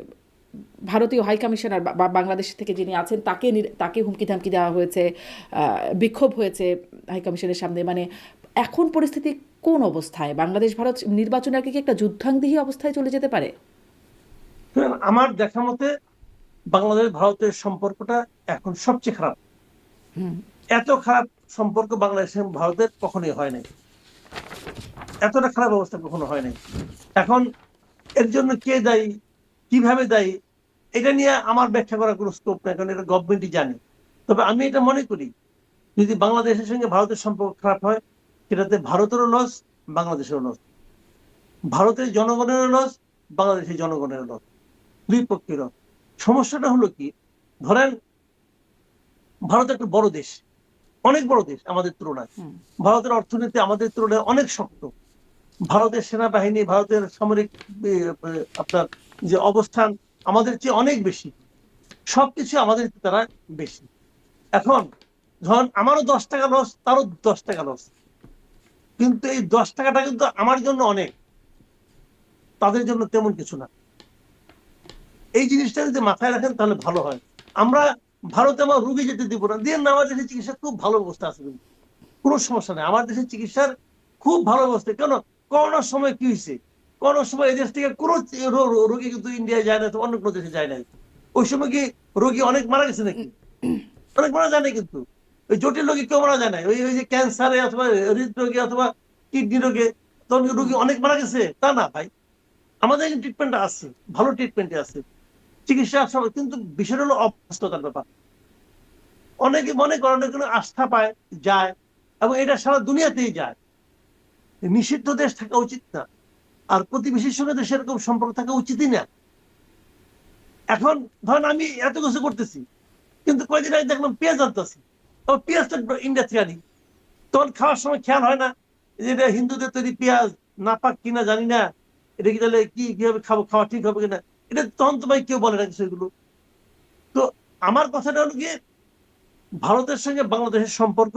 ভারতীয় হাই কমিশনার বাংলাদেশ থেকে যিনি আছেন তাকে তাকে হুমকি ধামকি দেওয়া হয়েছে, বিক্ষোভ হয়েছে হাই কমিশনের সামনে। মানে এখন পরিস্থিতি কোন অবস্থায়? বাংলাদেশ ভারত নির্বাচন আর কি একটা যুদ্ধাঙ্গিহী অবস্থায় চলে যেতে পারে? শুনুন, আমার দেখা মতে বাংলাদেশ ভারতের সম্পর্কটা এখন সবচেয়ে খারাপ। হুম। এত খারাপ সম্পর্ক বাংলাদেশ এবং ভারতের কখনোই হয় নাই, এতটা খারাপ অবস্থা কখনো হয় নাই। এখন এর জন্য কে দায়ী, কিভাবে দায়ী, এটা নিয়ে আমার ব্যাখ্যা করার কোনো স্কোপ নাই, কারণ এটা গভর্নমেন্টই জানে। তবে আমি এটা মনে করি, যদি বাংলাদেশের সঙ্গে ভারতের সম্পর্ক খারাপ হয়, সেটাতে ভারতেরও লস, বাংলাদেশেরও লস। ভারতের জনগণেরও লস, বাংলাদেশের জনগণেরও লস, দুই পক্ষের লস। সমস্যাটা হলো কি, ধরেন ভারত একটা বড় দেশ, অনেক বড় দেশ আমাদের তুলনায়। হুম। ভারতের অর্থনীতি আমাদের তুলনায় অনেক শক্ত। ভারতের সেনাবাহিনী, ভারতের সামরিক আপনার যে অবস্থান আমাদের চেয়ে অনেক বেশি, সবকিছু আমাদের তারা বেশি। এখন ধরুন আমারও 10 টাকা লস, তারও 10 টাকা লস, কিন্তু এই 10 টাকাটা কিন্তু আমার জন্য অনেক, তাদের জন্য তেমন কিছু না। এই জিনিসটা যদি মাথায় রাখেন তাহলে ভালো হয়। আমরা ভারতে আমার রুগী যেতে দিব না, দিয়ে না, আমার দেশের চিকিৎসা খুব ভালো অবস্থা আছে, কিন্তু কোনো সমস্যা নেই আমার দেশের চিকিৎসার, খুব ভালো অবস্থা। কেন, করোনার সময় কি হয়েছে, করোনার সময় এই দেশ থেকে কোনো রোগী কিন্তু ইন্ডিয়ায় যায় না, তো অন্য কোনো দেশে যায় নাই। ওই সময় কি রোগী অনেক মারা গেছে নাকি? অনেক মারা যায় না, কিন্তু ওই জটিল রোগী কেউ মারা যায় না। ওই ওই যে ক্যান্সারে অথবা হৃদরোগে অথবা কিডনি রোগে তখন রোগী অনেক মারা গেছে তা না ভাই। আমাদের ট্রিটমেন্ট আছে, ভালো ট্রিটমেন্টে আছে, চিকিৎসা সব, কিন্তু বিষয়টা হলো অভ্যস্ততার ব্যাপার। অনেকে মনে করেন কোনো আস্থা পায়, যায়, এবং এটা সারা দুনিয়াতেই যায়। নিষিদ্ধ দেশ থাকা উচিত না, আর প্রতিবেশীর সঙ্গে তো সেরকম সম্পর্ক থাকা উচিতই না। এখন ধরেন আমি এত কিছু করতেছি, কিন্তু কয়েকদিন আগে দেখলাম পেঁয়াজ আনতেছি, পেঁয়াজটা ইন্ডিয়া থেকে আনি, তখন খাওয়ার সময় খেয়াল হয় না যে এটা হিন্দুদের তৈরি পেঁয়াজ, নাপাক কিনা জানি না, এটা কি তাহলে কি কিভাবে খাবো, খাওয়া ঠিক হবে কিনা, এটা তখন তো ভাই কেউ বলে না কিছু এগুলো। তো আমার কথাটা হলো গিয়ে, ভারতের সঙ্গে বাংলাদেশের সম্পর্ক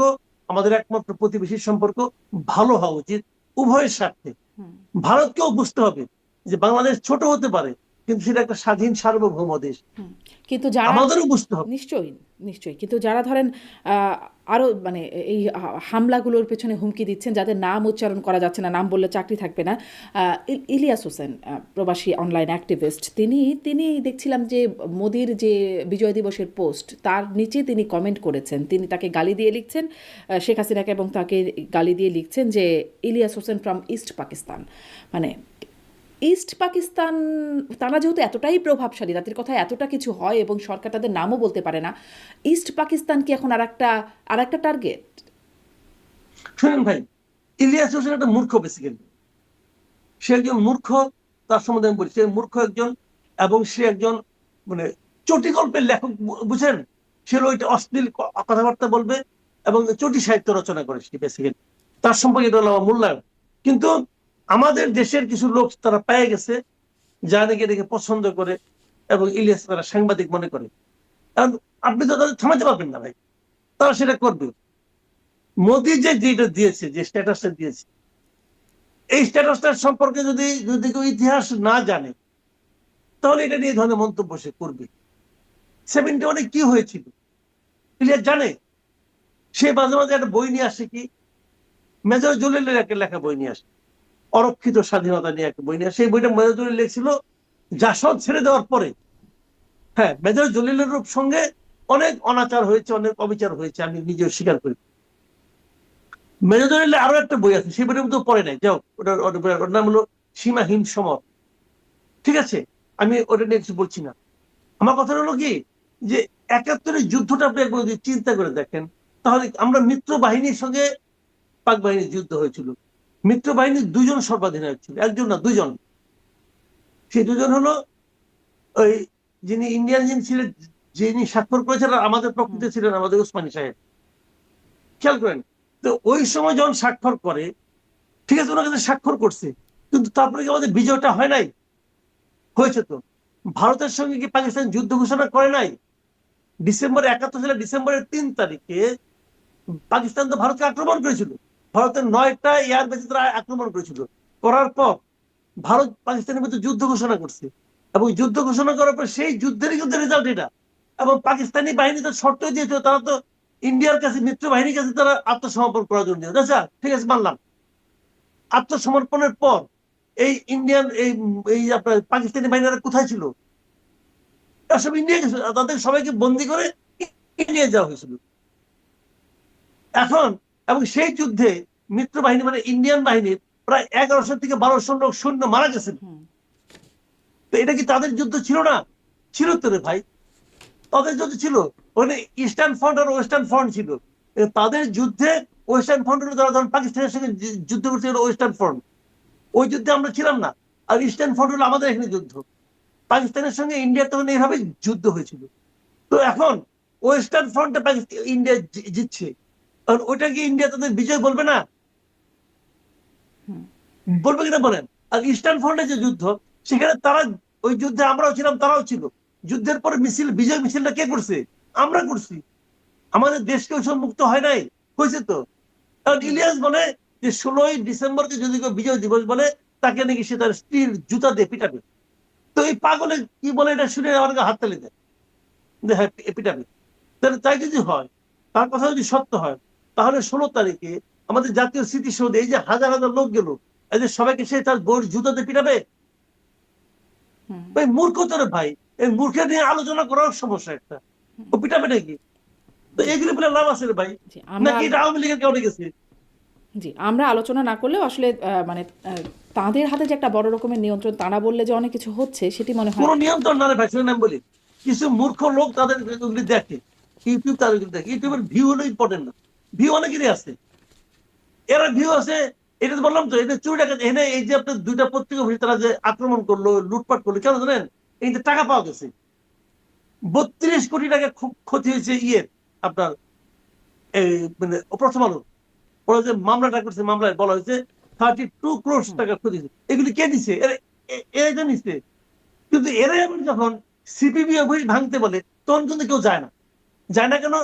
আমাদের একমাত্র প্রতিবেশীর সম্পর্ক, ভালো হওয়া উচিত উভয়ের স্বার্থে। হুম। ভারতকেও বুঝতে হবে যে বাংলাদেশ ছোট হতে পারে, কিন্তু সেটা একটা স্বাধীন সার্বভৌম দেশ, হুম। কিন্তু যারা, আমাদেরও বুঝতে হবে। নিশ্চয়ই নিশ্চয়ই, কিন্তু যারা ধরেন আরও মানে এই হামলাগুলোর পেছনে হুমকি দিচ্ছেন, যাদের নাম উচ্চারণ করা যাচ্ছে না, নাম বললে চাকরি থাকবে না, ইলিয়াস হোসেন, প্রবাসী অনলাইন অ্যাক্টিভিস্ট, তিনি তিনি দেখছিলাম যে মোদির যে বিজয় দিবসের পোস্ট, তার নিচে তিনি কমেন্ট করেছেন, তিনি তাকে গালি দিয়ে লিখছেন, শেখ হাসিনাকে, এবং তাকে গালি দিয়ে লিখছেন যে ইলিয়াস হোসেন ফ্রম ইস্ট পাকিস্তান। মানে ইস্ট পাকিস্তান, তারা যেহেতু এতটাই প্রভাবশালী, তাদের কথা এতটা কিছু হয় এবং সরকার তাদের নামও বলতে পারে না, ইস্ট পাকিস্তান কি এখন আর একটা টার্গেট? শুনেন ভাই, ইলিয়াস হোসেন একটা মূর্খ, বেসিক্যালি সে একজন মূর্খ। তার সম্বন্ধে আমি বলি, সে মূর্খ একজন, এবং সে একজন মানে চটি গল্পের লেখক, বুঝেন? সে ওইটা অশ্লীল কথাবার্তা বলবে এবং চটি সাহিত্য রচনা করে সে, বেসিক্যালি তার সম্পর্কে এটা হলো আমার মূল্যায়ন। কিন্তু আমাদের দেশের কিছু লোক তারা পেয়ে গেছে, যা নাকি এটাকে পছন্দ করে, এবং ইলিয়াস তারা সাংবাদিক মনে করে। কারণ আপনি তো তাদের থামাতে পারবেন না ভাই, তারা সেটা করবে। মোদি যে যেটা দিয়েছে, যে স্ট্যাটাসটা দিয়েছে, এই স্ট্যাটাসটার সম্পর্কে যদি যদি কেউ ইতিহাস না জানে, তাহলে এটা নিয়ে ধরনের মন্তব্য সে করবে। 71-এ কি হয়েছিল ইলিয়াস জানে? সে মাঝে মাঝে একটা বই নিয়ে আসে, কি মেজর জলিলের একটা লেখা বই নিয়ে আসে, অরক্ষিত স্বাধীনতা নিয়ে একটা বই নিয়ে আসে। সেই বইটা মেজর জলিল লিখছিল জাসদ ছেড়ে দেওয়ার পরে। হ্যাঁ, মেজর জলিলের সঙ্গে অনেক অনাচার হয়েছে, অনেক অবিচার হয়েছে, আমি নিজেও স্বীকার করি। মেজর জলিলের আরো একটা বই আছে, সেই বইটা কিন্তু পড়ে নাই, যাও, ওটার নাম হলো সীমাহীন সমর। ঠিক আছে, আমি ওটা নিয়ে কিছু বলছি না। আমার কথা হলো কি, যে 71-এর যুদ্ধটা আপনি একবার যদি চিন্তা করে দেখেন, তাহলে আমরা মিত্র বাহিনীর সঙ্গে পাক বাহিনীর যুদ্ধ হয়েছিল। মিত্র বাহিনীর দুজন সর্বাধিনায়ক ছিল, একজন না দুজন। সেই দুজন হলো ওই যিনি ইন্ডিয়ান যিনি ছিলেন, যিনি স্বাক্ষর করেছেন আমাদের প্রকৃতি ছিলেন আমাদের উসমানী সাহেব, খেয়াল করেন। তো ওই সময় যখন স্বাক্ষর করে, ঠিক আছে, ওনার কাছে স্বাক্ষর করছে, কিন্তু তারপরে কি আমাদের বিজয়টা হয় নাই? হয়েছে তো। ভারতের সঙ্গে কি পাকিস্তান যুদ্ধ ঘোষণা করে নাই? ডিসেম্বর 71 সালে ডিসেম্বরের 3 তারিখে পাকিস্তান তো ভারতকে আক্রমণ করেছিল, ভারতের 9টা এয়ার বেসে তারা আক্রমণ করেছিল। করার পর ভারত পাকিস্তানের মধ্যে যুদ্ধ ঘোষণা করছে, এবং যুদ্ধ ঘোষণা করার পর সেই যুদ্ধেরই কিন্তু রেজাল্ট এটা। এবং পাকিস্তানি বাহিনী তো শর্ত দিয়েছিল, তারা তো ইন্ডিয়ার কাছে, মিত্র বাহিনীর কাছে তারা আত্মসমর্পণ করার জন্য, আচ্ছা ঠিক আছে মানলাম। আত্মসমর্পণের পর এই ইন্ডিয়ান এই আপনার পাকিস্তানি বাহিনীরা কোথায় ছিল? এরা সব ইন্ডিয়া গেছিল, তাদের সবাইকে বন্দি করে নিয়ে যাওয়া হয়েছিল। এখন এবং সেই যুদ্ধে মিত্র বাহিনী মানে ইন্ডিয়ান বাহিনীর প্রায় 1100 থেকে 1200 লোক সৈন্য মারা গেছেন। তো এটা কি তাদের যুদ্ধ ছিল না? ছিল তো রে ভাই, তাদের যুদ্ধ ছিল। ওখানে ইস্টার্ন ফ্রন্ট আর ওয়েস্টার্ন ফ্রন্ট ছিল। তাদের যুদ্ধে ওয়েস্টার্ন ফ্রন্ট হলো যারা ধরেন পাকিস্তানের সঙ্গে যুদ্ধ করছিল, ওয়েস্টার্ন ফ্রন্ট। ওই যুদ্ধে আমরা ছিলাম না। আর ইস্টার্ন ফ্রন্ট হলো আমাদের এখানে যুদ্ধ। পাকিস্তানের সঙ্গে ইন্ডিয়ার তখন এইভাবে যুদ্ধ হয়েছিল। তো এখন ওয়েস্টার্ন ফ্রন্টে ইন্ডিয়া জিতছে, কারণ ওইটা কি ইন্ডিয়া তাদের বিজয় বলবে না? বলবে কিনা বলেন? আর ইস্টার্ন ফ্রন্টে যে যুদ্ধ, সেখানে তারা, ওই যুদ্ধে আমরাও ছিলাম, তারাও ছিল। যুদ্ধের পরে মিছিল, বিজয় মিছিলটা কে করছে? আমরা করছি। আমাদের দেশকে ওইসব মুক্ত হয় নাই, হয়েছে তো। কারণ ইলিয়াস বলে যে 16ই ডিসেম্বরকে যদি কেউ বিজয় দিবস বলে, তাকে নাকি সে তার স্ত্রীর জুতা দিয়ে পিটাবে। তো এই পাগলে কি বলে এটা শুনে আমার হাত তালি দেয়, হ্যাঁ পিটাবে। তাহলে তাই যদি হয়, তার কথা যদি সত্য হয়, তাহলে 16 তারিখে আমাদের জাতীয় স্মৃতিসৌধ, এই যে হাজার হাজার লোক গেল, এদের সবাইকে সে তার বউর জুতাতে পিটাবে? ভাই মূর্খ তো রে ভাই, এই মূর্খের নিয়ে আলোচনা করার সমস্যা একটা। ও পিটাবে নাকি? তো জি এগুলো বলে লাভ আছে রে ভাই? জি আমরা নাকি এটা আওয়ামী লীগের কেউ গেছে? জি আমরা আলোচনা না করলেও আসলে মানে তাদের হাতে যে একটা বড় রকমের নিয়ন্ত্রণ, তারা বললে যে অনেক কিছু হচ্ছে সেটি মনে হয়। কোন নিয়ন্ত্রণ না রে ভাই, শুনে নাম বলি। কিছু মূর্খ লোক তাদের ওগুলি দেখে, ইউটিউব তাদের দেখে। ইউটিউবের ভিউ হলো ইম্পর্টেন্ট না, ভিউ অনেকেরই আছে, এরা ভিউ আছে। এটা তো বললাম তো, এটা চুরি টাকা এনে এই যে আপনার 2টা পত্রিকা অফিস তারা যে আক্রমণ করলো, লুটপাট করলো, কেন জানেন? এই যে টাকা পাওয়া গেছে। 32 কোটি টাকা খুব ক্ষতি হয়েছে আপনার এই মানে প্রথম আলো। ওরা যে মামলাটা করছে, মামলায় বলা হয়েছে 32 crore টাকা ক্ষতি হয়েছে। এগুলি কে দিছে? এরা তো নিচ্ছে। কিন্তু এরাই আবার যখন সিপিবি অফিস ভাঙতে বলে, তখন কিন্তু কেউ যায় না। যায় না কেন?